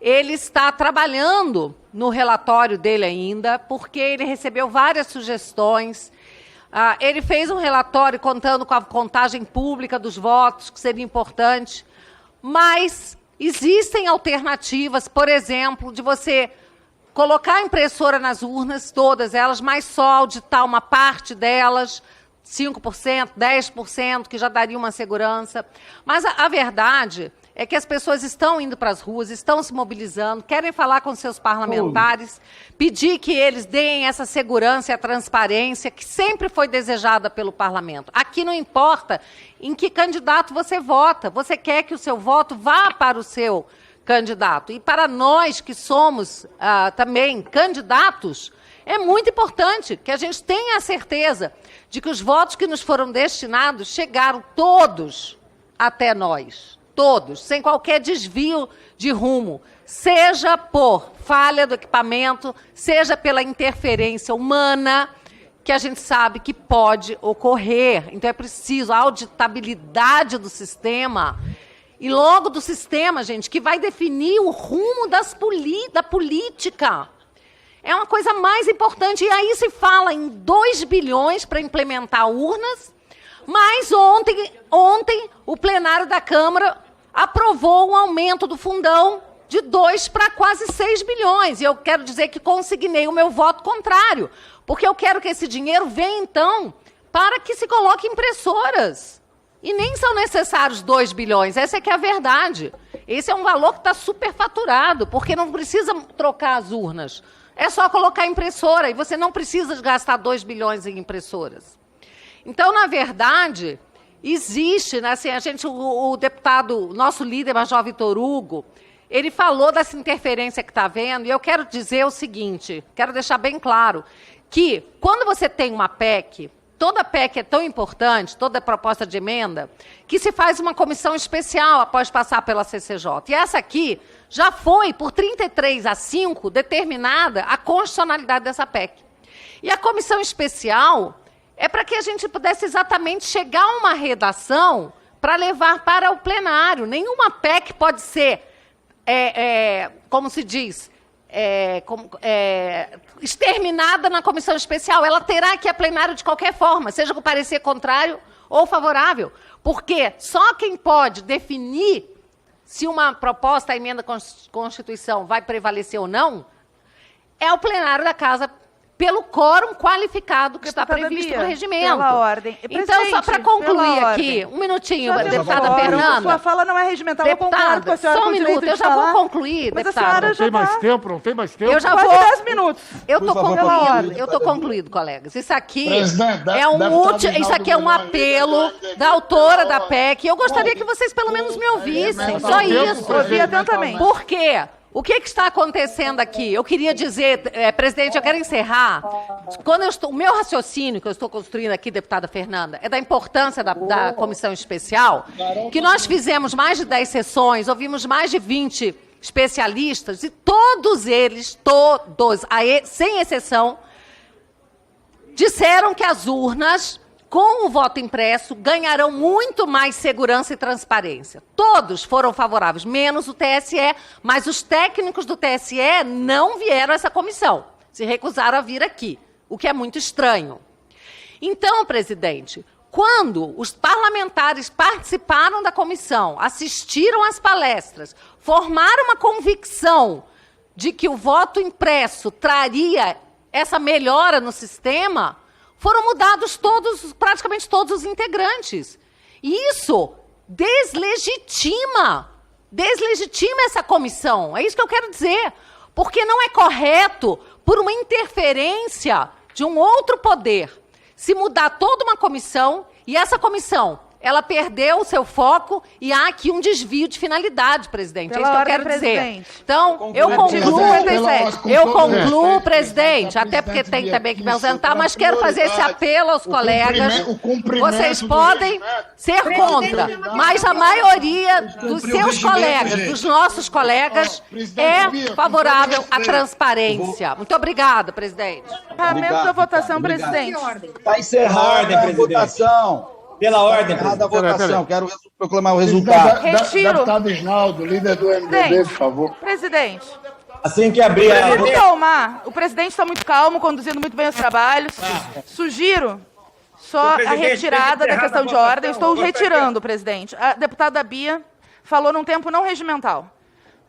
ele está trabalhando no relatório dele ainda, porque ele recebeu várias sugestões. Ele fez um relatório contando com a contagem pública dos votos, que seria importante, mas existem alternativas, por exemplo, de você colocar a impressora nas urnas, todas elas, mas só auditar uma parte delas, 5%, 10%, que já daria uma segurança. Mas a verdade é que as pessoas estão indo para as ruas, estão se mobilizando, querem falar com seus parlamentares, pedir que eles deem essa segurança e a transparência que sempre foi desejada pelo parlamento. Aqui não importa em que candidato você vota, você quer que o seu voto vá para o seu candidato. E para nós que somos também candidatos, é muito importante que a gente tenha a certeza de que os votos que nos foram destinados chegaram todos até nós. Todos, sem qualquer desvio de rumo, seja por falha do equipamento, seja pela interferência humana, que a gente sabe que pode ocorrer. Então é preciso a auditabilidade do sistema, e logo do sistema, gente, que vai definir o rumo da política. É uma coisa mais importante. E aí se fala em 2 bilhões para implementar urnas, mas ontem o plenário da Câmara aprovou um aumento do fundão de 2 para quase 6 bilhões. E eu quero dizer que consignei o meu voto contrário, porque eu quero que esse dinheiro venha, então, para que se coloque impressoras. E nem são necessários 2 bilhões, essa é que é a verdade. Esse é um valor que está superfaturado, porque não precisa trocar as urnas. É só colocar impressora, e você não precisa gastar 2 bilhões em impressoras. Então, na verdade, existe, né, assim, o deputado, nosso líder, Major Vitor Hugo, ele falou dessa interferência que está havendo, e eu quero dizer o seguinte, quero deixar bem claro, que quando você tem uma PEC, toda PEC é tão importante, toda proposta de emenda, que se faz uma comissão especial após passar pela CCJ. E essa aqui já foi, por 33-5, determinada a constitucionalidade dessa PEC. E a comissão especial é para que a gente pudesse exatamente chegar a uma redação para levar para o plenário. Nenhuma PEC pode ser, como se diz, exterminada na comissão especial. Ela terá que ir a plenário de qualquer forma, seja com parecer contrário ou favorável. Porque só quem pode definir se uma proposta, a emenda à Constituição, vai prevalecer ou não, é o plenário da Casa, pelo quórum qualificado que está previsto no regimento. Pela ordem. Então, só para concluir aqui, um minutinho, deputada Fernanda. Sua fala não é regimental, eu concordo com a senhora. Só um minuto, eu já vou concluir, mas deputada. Não tem mais tempo, não tem mais tempo. Eu já vou... 10 minutos. Eu estou concluindo, colegas. Isso aqui isso aqui é um apelo da autora da PEC. Eu gostaria que vocês pelo menos me ouvissem. Só isso. Ouvi atentamente. Por quê? O que está acontecendo aqui? Eu queria dizer, presidente, eu quero encerrar. O meu raciocínio que eu estou construindo aqui, deputada Fernanda, é da importância da comissão especial, que nós fizemos mais de 10 sessões, ouvimos mais de 20 especialistas, e todos eles, sem exceção, disseram que as urnas, com o voto impresso, ganharão muito mais segurança e transparência. Todos foram favoráveis, menos o TSE, mas os técnicos do TSE não vieram a essa comissão, se recusaram a vir aqui, o que é muito estranho. Então, presidente, quando os parlamentares participaram da comissão, assistiram às palestras, formaram uma convicção de que o voto impresso traria essa melhora no sistema, foram mudados praticamente todos os integrantes. E isso deslegitima essa comissão. É isso que eu quero dizer. Porque não é correto, por uma interferência de um outro poder, se mudar toda uma comissão, e essa comissão, ela perdeu o seu foco, e há aqui um desvio de finalidade, presidente. É isso que eu quero dizer. Então, eu concluo, presidente, até porque tem também que me ausentar, mas quero fazer esse apelo aos colegas. Vocês podem ser contra, mas a maioria dos seus colegas, dos nossos colegas, é favorável à transparência. Muito obrigada, presidente. Encerramento da votação, presidente. Está encerrada a votação. Pela ordem, da votação, quero proclamar o resultado. Retiro. Deputado Isnaldo, líder do MDB, por favor. Presidente. Assim que abrir a... Vamos calmar. O presidente está muito calmo, conduzindo muito bem os trabalhos. Sugiro só a retirada da questão de ordem. Estou retirando, presidente. A deputada Bia falou num tempo não regimental.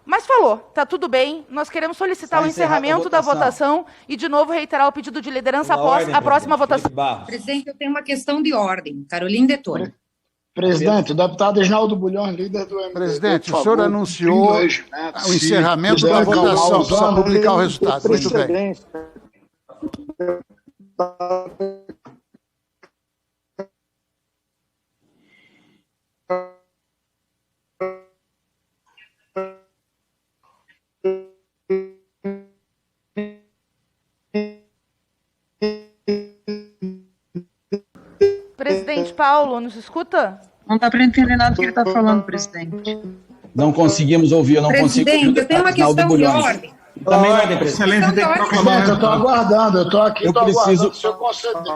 Mas falou, tá tudo bem, nós queremos solicitar o encerramento da votação e, de novo, reiterar o pedido de liderança após a próxima votação. Presidente, eu tenho uma questão de ordem. Caroline Detoni. Presidente, o deputado Isnaldo Bulhões, líder do MDB. Presidente, o senhor anunciou o encerramento da votação, precisa publicar o resultado. Muito bem. Presidente Paulo, nos escuta? Não dá para entender nada do que ele está falando, presidente. Não conseguimos ouvir, eu não consigo ouvir. Presidente, eu tenho uma questão de ordem. Também ordem, presidente. Presidente, eu estou aguardando, eu estou aqui, estou aguardando o senhor conceder.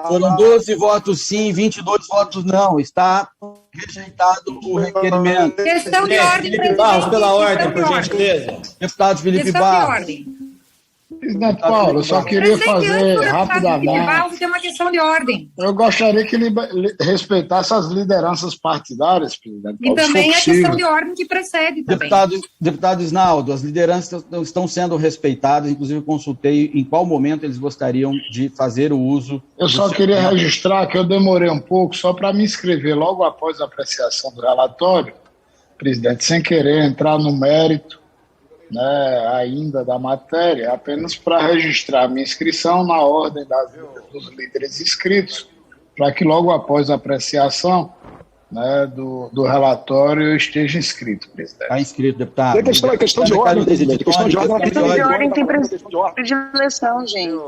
Foram 12 votos sim, 22 votos não. Está rejeitado o requerimento. Questão de ordem, Felipe Barros, pela ordem, por gentileza. Deputado Felipe Barros. Presidente Paulo, eu só queria fazer rapidamente. Tem uma questão de ordem. Eu gostaria que ele respeitasse as lideranças partidárias, presidente Paulo. E também a questão de ordem que precede também. Deputado Isnaldo, as lideranças estão sendo respeitadas, inclusive consultei em qual momento eles gostariam de fazer o uso. Eu só queria registrar que eu demorei um pouco só para me inscrever logo após a apreciação do relatório, presidente, sem querer entrar no mérito, né, ainda da matéria, apenas para registrar a minha inscrição na ordem dos líderes inscritos, para que logo após a apreciação, né, do relatório eu esteja inscrito, presidente. Está inscrito, deputado. Tem questão de ordem, presidente. Questão de ordem tem predileção, gente.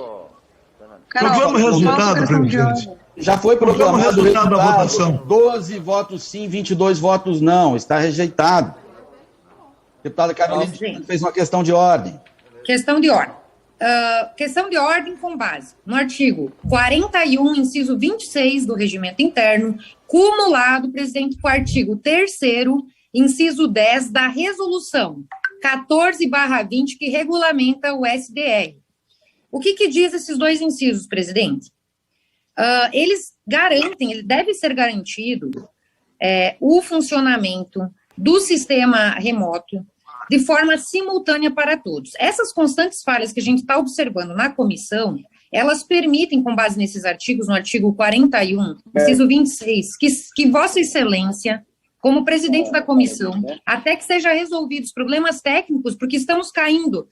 Proclama o resultado, presidente. Já foi proclamado o resultado da votação. 12 votos sim, 22 votos não. Está rejeitado. Deputada Caroline fez uma questão de ordem. Questão de ordem. Questão de ordem com base no artigo 41, inciso 26 do Regimento Interno, cumulado, presidente, com o artigo 3º, inciso 10 da Resolução 14/20, que regulamenta o SDR. O que diz esses dois incisos, presidente? Eles garantem, ele deve ser garantido o funcionamento do sistema remoto de forma simultânea para todos. Essas constantes falhas que a gente está observando na comissão, elas permitem, com base nesses artigos, no artigo 41, inciso 26, que Vossa Excelência, como presidente da comissão, até que sejam resolvidos problemas técnicos, porque estamos caindo,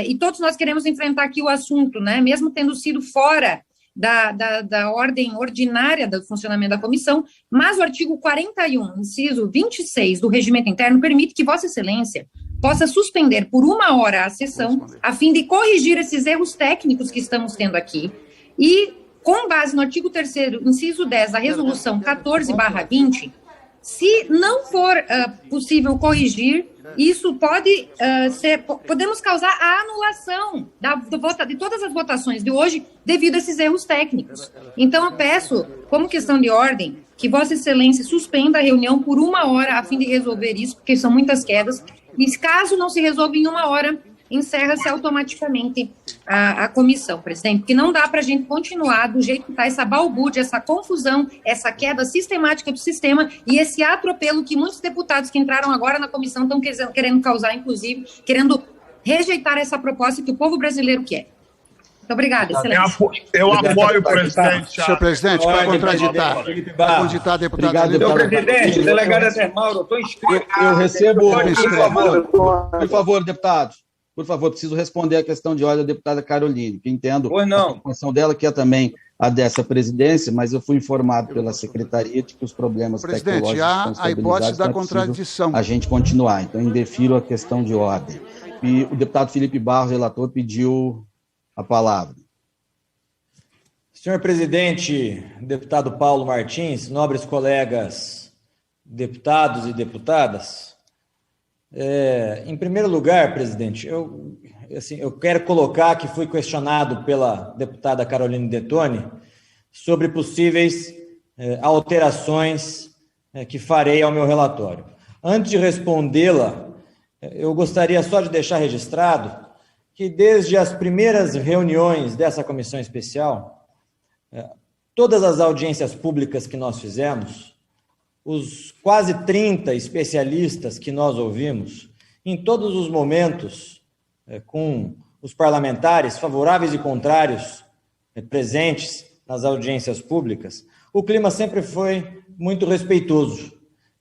e todos nós queremos enfrentar aqui o assunto, né, mesmo tendo sido fora da ordem ordinária do funcionamento da comissão, mas o artigo 41, inciso 26 do regimento interno permite que Vossa Excelência possa suspender por 1 hora a sessão, a fim de corrigir esses erros técnicos que estamos tendo aqui, e, com base no artigo 3º, inciso 10 da resolução 14/20, se não for possível corrigir, isso pode podemos causar a anulação de todas as votações de hoje devido a esses erros técnicos. Então, eu peço, como questão de ordem, que Vossa Excelência suspenda a reunião por 1 hora a fim de resolver isso, porque são muitas quedas, e caso não se resolva em 1 hora, encerra-se automaticamente a comissão, presidente, porque não dá para a gente continuar do jeito que está essa balbúrdia, essa confusão, essa queda sistemática do sistema e esse atropelo que muitos deputados que entraram agora na comissão estão querendo causar, inclusive, querendo rejeitar essa proposta que o povo brasileiro quer. Muito obrigada, excelência. Eu apoio o presidente. Senhor presidente, para contraditar. Para contraditar, deputado. Obrigado, deputado. Senhor presidente, delegado Éder Mauro, eu estou inscrito. Eu recebo, por favor, deputado. Por favor, preciso responder a questão de ordem da deputada Caroline, que entendo a situação dela, que é também a dessa presidência, mas eu fui informado pela secretaria de que os problemas tecnológicos há a hipótese da contradição. A gente continuar, então indefiro a questão de ordem. E o deputado Felipe Barros, relator, pediu a palavra. Senhor presidente, deputado Paulo Martins, nobres colegas deputados e deputadas, em primeiro lugar, presidente, eu quero colocar que fui questionado pela deputada Caroline Detoni sobre possíveis alterações que farei ao meu relatório. Antes de respondê-la, eu gostaria só de deixar registrado que desde as primeiras reuniões dessa comissão especial, todas as audiências públicas que nós fizemos, os quase 30 especialistas que nós ouvimos, em todos os momentos, com os parlamentares favoráveis e contrários presentes nas audiências públicas, o clima sempre foi muito respeitoso.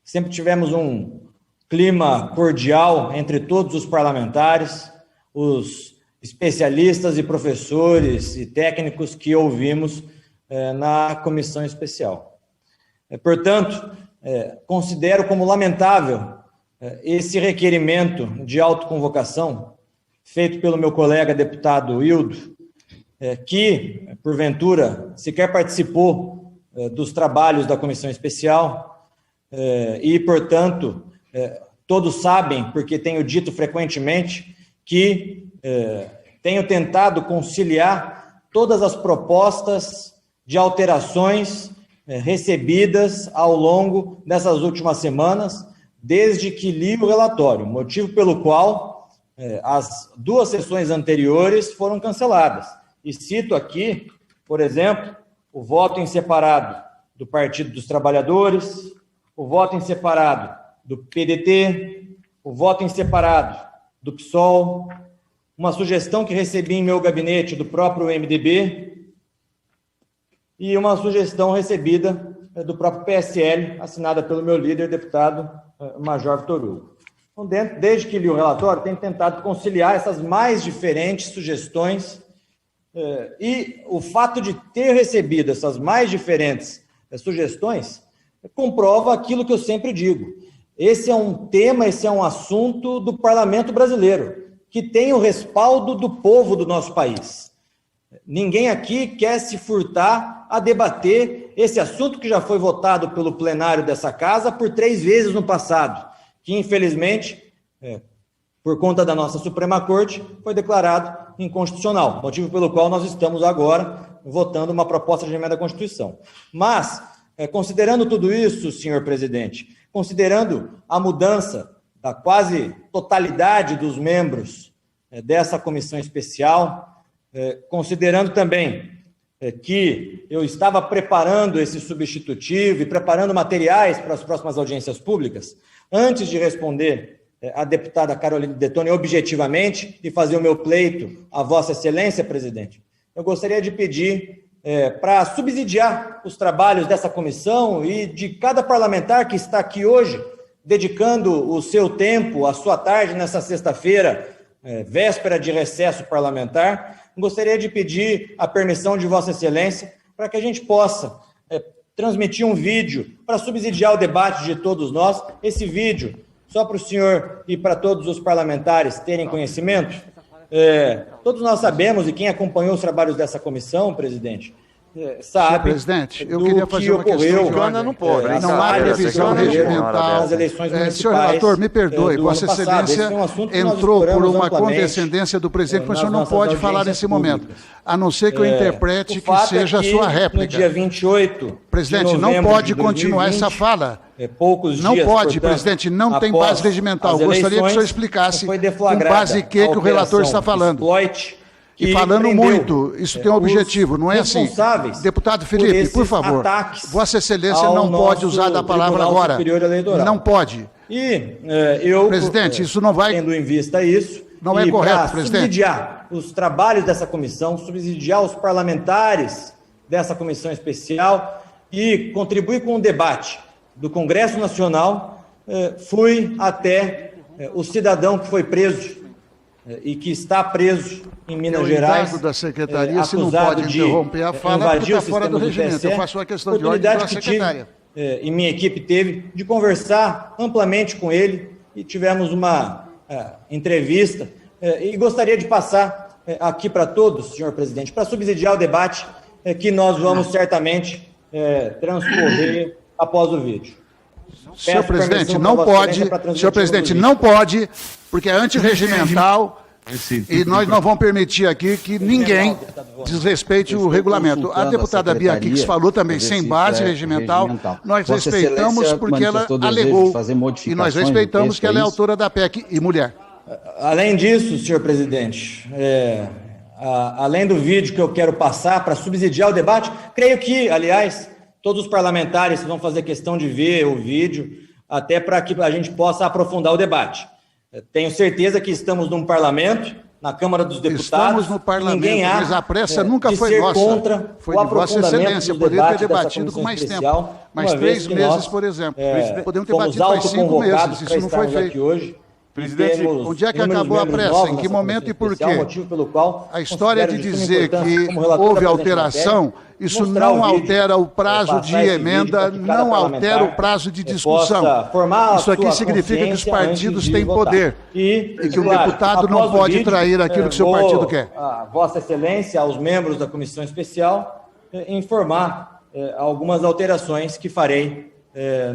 Sempre tivemos um clima cordial entre todos os parlamentares, os especialistas e professores e técnicos que ouvimos na comissão especial. Portanto, considero como lamentável esse requerimento de autoconvocação feito pelo meu colega deputado Hildo, que, porventura, sequer participou dos trabalhos da comissão especial e, portanto, todos sabem, porque tenho dito frequentemente, que tenho tentado conciliar todas as propostas de alterações recebidas ao longo dessas últimas semanas, desde que li o relatório, motivo pelo qual as 2 sessões anteriores foram canceladas. E cito aqui, por exemplo, o voto em separado do Partido dos Trabalhadores, o voto em separado do PDT, o voto em separado do PSOL, uma sugestão que recebi em meu gabinete do próprio MDB, e uma sugestão recebida do próprio PSL, assinada pelo meu líder, deputado Major Vitor Hugo. Então, desde que li o relatório, tenho tentado conciliar essas mais diferentes sugestões, e o fato de ter recebido essas mais diferentes sugestões comprova aquilo que eu sempre digo. Esse é um tema, esse é um assunto do parlamento brasileiro, que tem o respaldo do povo do nosso país. Ninguém aqui quer se furtar a debater esse assunto que já foi votado pelo plenário dessa casa por 3 vezes no passado, que infelizmente, por conta da nossa Suprema Corte, foi declarado inconstitucional, motivo pelo qual nós estamos agora votando uma proposta de emenda à Constituição. Mas, considerando tudo isso, senhor presidente, considerando a mudança da quase totalidade dos membros dessa comissão especial, considerando também que eu estava preparando esse substitutivo e preparando materiais para as próximas audiências públicas, antes de responder a deputada Caroline Detoni objetivamente e fazer o meu pleito à Vossa Excelência, presidente, eu gostaria de pedir para subsidiar os trabalhos dessa comissão e de cada parlamentar que está aqui hoje, dedicando o seu tempo, a sua tarde nessa sexta-feira, véspera de recesso parlamentar, gostaria de pedir a permissão de Vossa Excelência para que a gente possa transmitir um vídeo para subsidiar o debate de todos nós. Esse vídeo, só para o senhor e para todos os parlamentares terem conhecimento, todos nós sabemos, e quem acompanhou os trabalhos dessa comissão, presidente, sabe, presidente, eu queria fazer uma questão. Não pode. Não há revisão regimental. Nas eleições municipais. Senhor relator, me perdoe, Vossa Excelência entrou por uma condescendência do presidente, mas o senhor não pode falar nesse momento, a não ser que eu interprete que seja a sua réplica. No dia 28 presidente, não pode continuar essa fala. Poucos não dias, pode, portanto, presidente, não tem base regimental. Gostaria que o senhor explicasse com base em que o relator está falando. E falando muito, isso tem um objetivo, não é assim? Deputado Felipe, por favor, Vossa Excelência não pode usar da palavra agora. Não pode. E eu, presidente, isso não vai... tendo em vista isso, não é correto, presidente. Subsidiar os trabalhos dessa comissão, subsidiar os parlamentares dessa comissão especial e contribuir com o debate do Congresso Nacional, fui até o cidadão que foi preso e que está preso em Minas Gerais. O da secretaria, se não pode interromper a fala, porque está fora do regimento. Eu faço a questão de ordem pela secretária. E minha equipe teve de conversar amplamente com ele e tivemos uma entrevista. E gostaria de passar aqui para todos, senhor presidente, para subsidiar o debate que nós vamos certamente transcorrer após o vídeo. Senhor presidente, não pode, senhor presidente, não pode, porque é antirregimental e nós não vamos permitir aqui que ninguém desrespeite o regulamento. A deputada Bia Kicis falou também sem base regimental, nós respeitamos porque ela alegou e nós respeitamos que ela é autora da PEC e mulher. Além disso, senhor presidente, além do vídeo que eu quero passar para subsidiar o debate, creio que, aliás, todos os parlamentares vão fazer questão de ver o vídeo, até para que a gente possa aprofundar o debate. Tenho certeza que estamos num parlamento, na Câmara dos Deputados. Estamos no parlamento, mas a pressa nunca foi nossa. Foi de Vossa Excelência, poderia ter debatido com mais tempo. Mais 3 meses, por exemplo. Podemos ter batido faz 5 meses, isso não foi feito. Hoje. Presidente, onde é que acabou a pressa? Em que momento e por quê? A história de dizer que houve alteração, isso não altera o prazo de emenda, não altera o prazo de discussão. Isso aqui significa que os partidos têm poder e que o deputado não pode trair aquilo que o seu partido quer. A Vossa Excelência, aos membros da Comissão Especial, informar algumas alterações que farei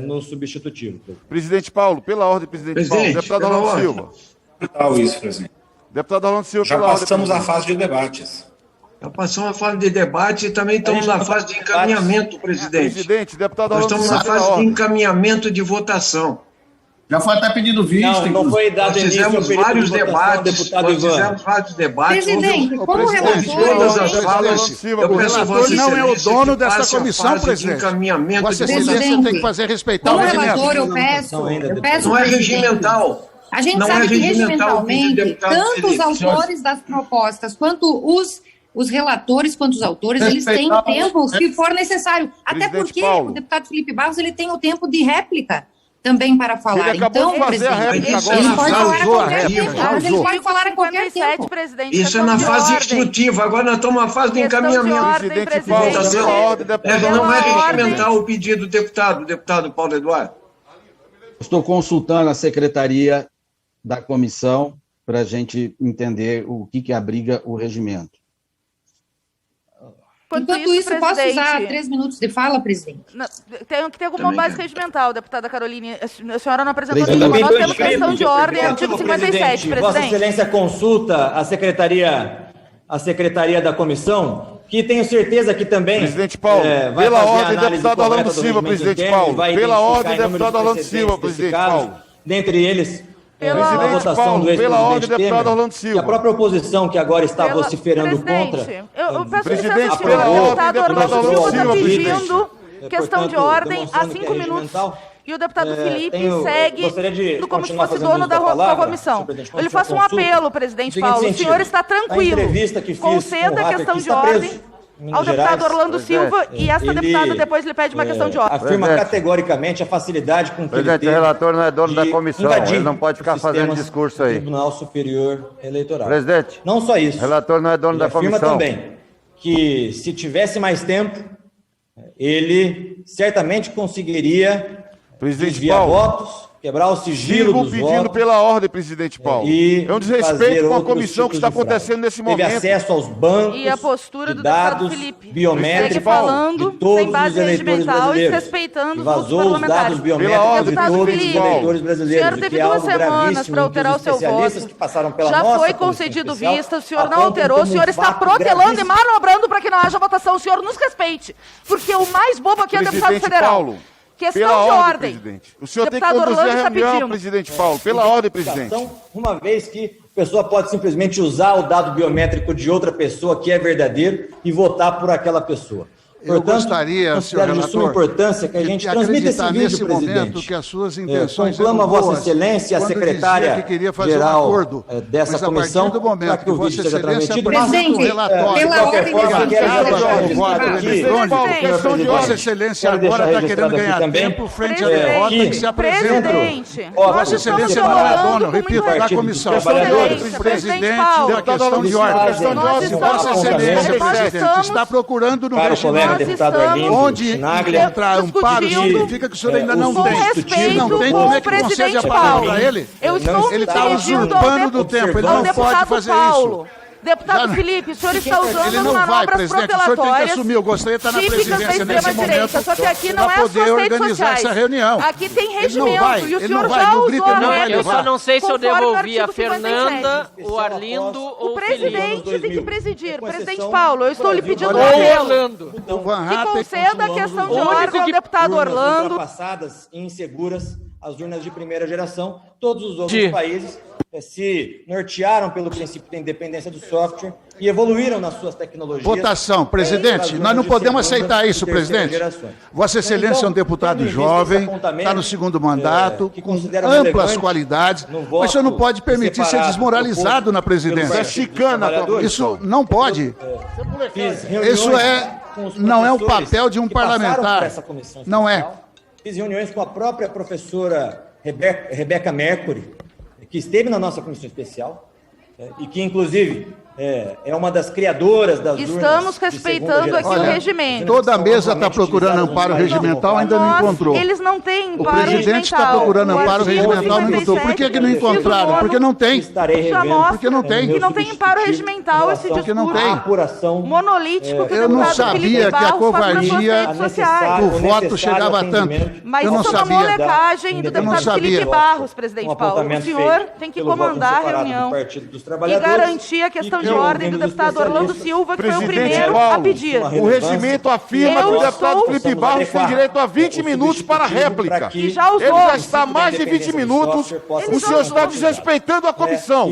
no substitutivo. Presidente Paulo, pela ordem, presidente Paulo. Deputado Orlando Silva. Isso, presidente. Deputado Orlando Silva, já passamos a fase de debates. Já passamos a fase de debate e também estamos na fase de encaminhamento, presidente. Presidente, deputado Orlando Silva. Nós estamos na fase de encaminhamento de votação. Já foi até pedido visto. Não foi dado início ao período vários debates. Nós fizemos vários debates. Presidente, como todas as falas, o relator não é o dono dessa comissão, presidente. Vossa Excelência tem que fazer respeitar o regimento. Como relator, eu peço não é regimental. A gente sabe que regimentalmente, tanto os autores das propostas quanto os relatores quanto os autores, eles têm o tempo que for necessário. Até porque o deputado Felipe Barros ele tem o tempo de réplica também para falar. Ele acabou de fazer a réplica agora. Ele pode falar a qualquer tempo. Mas ele pode falar a qualquer tempo. Isso é na fase instrutiva. Agora nós estamos na fase de encaminhamento. Não é regimental o pedido do deputado Paulo Eduardo. Estou consultando a secretaria da comissão para a gente entender o que abriga o regimento. Enquanto isso, posso usar 3 minutos de fala, presidente? Tem que ter alguma base regimental, deputada Caroline. A senhora não apresentou nenhuma. Nós temos questão de ordem, artigo 57, presidente. Vossa Excelência consulta a secretaria da comissão, que tenho certeza que também... Presidente Paulo, pela ordem, deputado Orlando Silva, presidente Paulo. Pela ordem, deputado Orlando Silva, presidente Paulo. Dentre eles... Pela ordem, deputado Orlando Silva. E a própria oposição que agora está vociferando contra... Eu peço licença, senhor deputado Orlando Silva está pedindo questão de ordem há 5 minutos. E o deputado Felipe segue como se fosse dono da comissão. Eu lhe faço um apelo, presidente Paulo. O senhor está tranquilo. Conceda a questão de ordem ao deputado Orlando Silva e essa deputada depois lhe pede uma questão de ordem. Afirma categoricamente a facilidade com que ele tem. O relator não é dono da comissão, ele não pode ficar fazendo discurso aí. Tribunal Superior Eleitoral. Presidente. Não só isso. O relator não é dono da comissão. Afirma também que se tivesse mais tempo, ele certamente conseguiria desviar votos, quebrar o sigilo dos pedindo votos, pela ordem, presidente Paulo. É um desrespeito com a comissão que está acontecendo nesse momento. Teve acesso aos bancos e a postura do dados deputado Felipe biométricos falando de todos sem base os eleitores regimental e brasileiros. respeitando os vazou os dados biométricos de todos os eleitores brasileiros. O senhor teve 2 semanas para alterar o seu voto. Que passaram pela já nossa foi concedido vista, o senhor não alterou, o senhor está protelando e manobrando para que não haja votação. O senhor nos respeite, porque o mais bobo aqui é o deputado federal. Paulo. Questão pela de ordem. Presidente. O senhor tem que conduzir a reunião, presidente Paulo. Pela ordem, presidente. Uma vez que a pessoa pode simplesmente usar o dado biométrico de outra pessoa que é verdadeiro e votar por aquela pessoa. Eu gostaria, senhor relator, de suma importância que a gente transmita esse vídeo, nesse presidente. momento que as suas intenções conclama Vossa Excelência, a secretária geral dessa comissão, do momento que Vossa Excelência presidente, pela ordem Vossa Excelência agora está querendo ganhar tempo frente à derrota que se apresenta. Vossa Excelência não é dono, repito, da comissão. Presidente, uma questão de ordem. Vossa Excelência, presidente, está procurando no regimento onde encontrar amparo significa que o senhor ainda não tem. Não tem, como é que concede a palavra para ele? Ele está usurpando do tempo, ele não pode fazer isso. Deputado Felipe, o senhor está usando ele não vai, presidente. O senhor tem que assumir. Eu gostaria de estar na presidência nesse momento só que aqui não para poder organizar essa reunião. Aqui tem regimento e o senhor já usou. Eu só não sei se eu devolvi a Fernanda, o Arlindo ou o presidente tem que presidir. Presidente Paulo, eu estou lhe pedindo Orlando. Que conceda a questão de ordem ao deputado Orlando. Ultrapassadas e inseguras as urnas de primeira geração, todos os outros países se nortearam pelo princípio da independência do software e evoluíram nas suas tecnologias. Votação, presidente, nós não podemos aceitar isso, presidente. Vossa Excelência é um deputado jovem, está no segundo mandato, com amplas qualidades, mas o senhor não pode permitir ser desmoralizado na presidência. É chicana, isso não pode. Isso não é o papel de um parlamentar. Não é. Fiz reuniões com a própria professora Rebeca Mercury, que esteve na nossa comissão especial e que, inclusive, é uma das criadoras das urnas. Estamos respeitando aqui o regimento. Toda a mesa está procurando amparo regimental, ainda não encontrou. Eles não têm amparo regimental. O presidente está procurando amparo regimental, não encontrou. Por que não encontraram? Porque não tem. Porque não tem. Que não tem amparo regimental esse discurso. Porque não tem. Monolítico que o eu não deputado sabia que a covardia do voto chegava a tanto. Mas eu não isso é uma sabia. molecagem do deputado Felipe Barros, presidente Paulo. O senhor tem que comandar a reunião e garantir a questão de ordem do deputado Orlando Silva, que foi o primeiro a pedir. O regimento afirma que o deputado Felipe Barros tem direito a 20 minutos para a réplica. E já usou. Ele já está há mais de 20 minutos. O senhor está desrespeitando a comissão.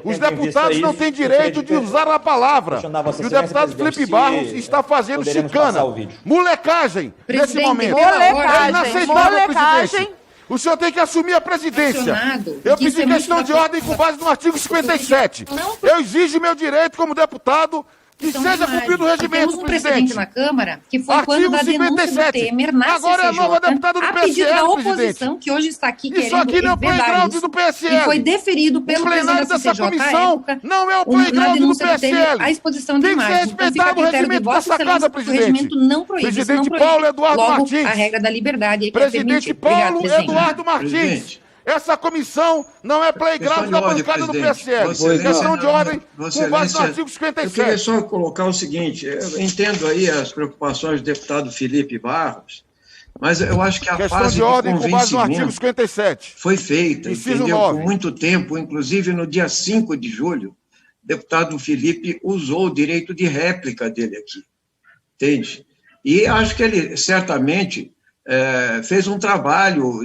Os deputados não têm direito de usar a palavra. E o deputado Felipe Barros está fazendo chicana. Molecagem nesse momento. É inaceitável, presidente. O senhor tem que assumir a presidência. Eu pedi questão de ordem com base no artigo 57. Eu exijo meu direito como deputado que seja cumprido o regimento, temos um precedente na Câmara, que foi quando da denúncia do Temer na Agora é a nova deputada do a pedido da oposição, presidente. que hoje está aqui Isso aqui não é o playground do PSL. E foi deferido pelo presidente da CCJ comissão não é o playground do PSL. A exposição de tem que ser respeitado o regimento dessa casa, presidente. O regimento não proíbe. Presidente Paulo Eduardo Martins. A regra da liberdade. Presidente Paulo Eduardo Martins. Essa comissão não é playground da bancada do PSL. Questão de ordem com base no artigo 57. Eu queria só colocar o seguinte, eu entendo aí as preocupações do deputado Felipe Barros, mas eu acho que a fase de ordem com base no artigo 57 foi feita, entendeu? Por muito tempo, inclusive no dia 5 de julho, o deputado Felipe usou o direito de réplica dele aqui, entende? E acho que ele certamente fez um trabalho,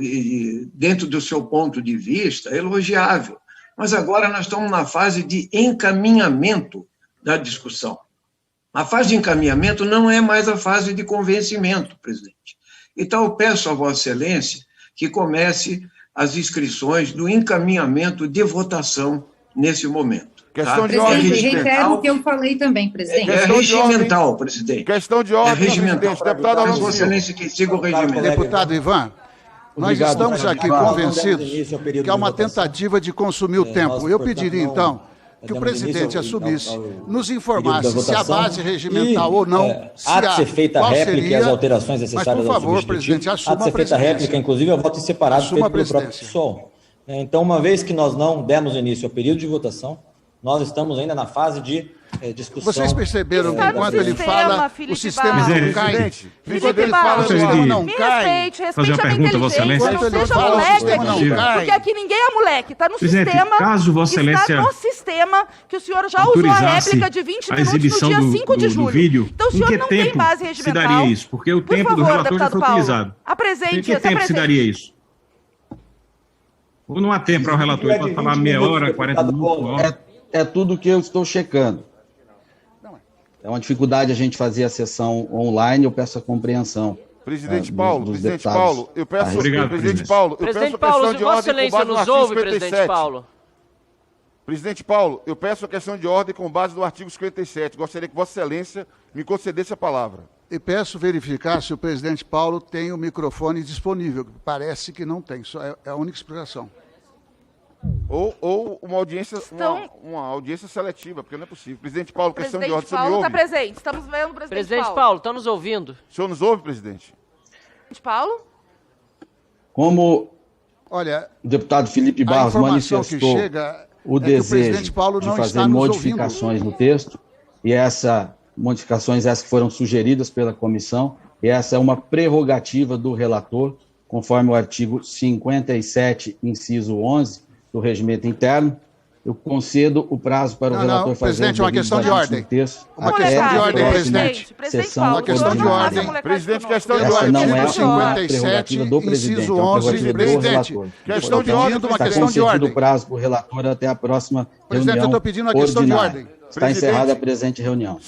dentro do seu ponto de vista, elogiável. Mas agora nós estamos na fase de encaminhamento da discussão. A fase de encaminhamento não é mais a fase de convencimento, presidente. Então, eu peço a Vossa Excelência que comece as inscrições do encaminhamento de votação nesse momento. Questão de ordem. ordem. Reitero o que eu falei também, presidente. É regimental, presidente. Questão de ordem, regimental. Deputado Mas, Vossa Excelência, que siga o regimento. Deputado Ivan, nós estamos aqui convencidos que é uma tentativa de consumir o tempo. Eu pediria, então, que o presidente assumisse, nos informasse se a base regimental ou não, há de ser feita a réplica e as alterações necessárias ao substitutivo. Mas, por favor, presidente, assuma a presidência. Há de ser feita a réplica, inclusive, eu voto em separado feito pelo próprio PSOL. Então, uma vez que nós não demos início ao período de votação, nós estamos ainda na fase de discussão. Vocês perceberam que enquanto ele fala, o sistema não cai? Enquanto ele fala, o sistema não cai. Respeite a minha inteligência, não seja moleque aqui, porque aqui ninguém é moleque, está no sistema, caso Vossa Excelência está no sistema que o senhor já usou a réplica de 20 minutos no dia 5 de julho. Vídeo, então o senhor não tem base regimental. Se daria isso? Porque o tempo do relator já foi utilizado. Apresente. Em que tempo se daria isso? Ou não há tempo para o relator para falar meia hora, 40 minutos? É tudo que eu estou checando. É uma dificuldade a gente fazer a sessão online, eu peço a compreensão. Presidente Paulo, presidente Paulo, eu peço, obrigado, presidente Paulo, eu peço a questão de ordem com base no artigo 57. Presidente Paulo, eu peço a questão de ordem com base no artigo 57. Gostaria que Vossa Excelência me concedesse a palavra. E peço verificar se o presidente Paulo tem o microfone disponível. Parece que não tem, só é a única explicação. Ou uma audiência, uma audiência seletiva, porque não é possível. Presidente Paulo, questão de ordem, você me ouve? Está presente, estamos vendo o presidente Paulo. Está nos ouvindo. O senhor nos ouve, presidente? Presidente Paulo? Como o deputado Felipe Barros manifestou o desejo de fazer modificações no texto, e essas modificações que foram sugeridas pela comissão, e essa é uma prerrogativa do relator, conforme o artigo 57, inciso 11, do regimento interno, eu concedo o prazo para o relator fazer... Presidente, uma questão de ordem. Uma questão de ordem, presidente. Uma questão de ordem. Presidente, questão de ordem. Essa não é uma prerrogativa do presidente, é uma prerrogativa do relator. Questão de ordem. Está concedido o prazo para o relator até a próxima reunião ordinária. Está encerrada a presente reunião.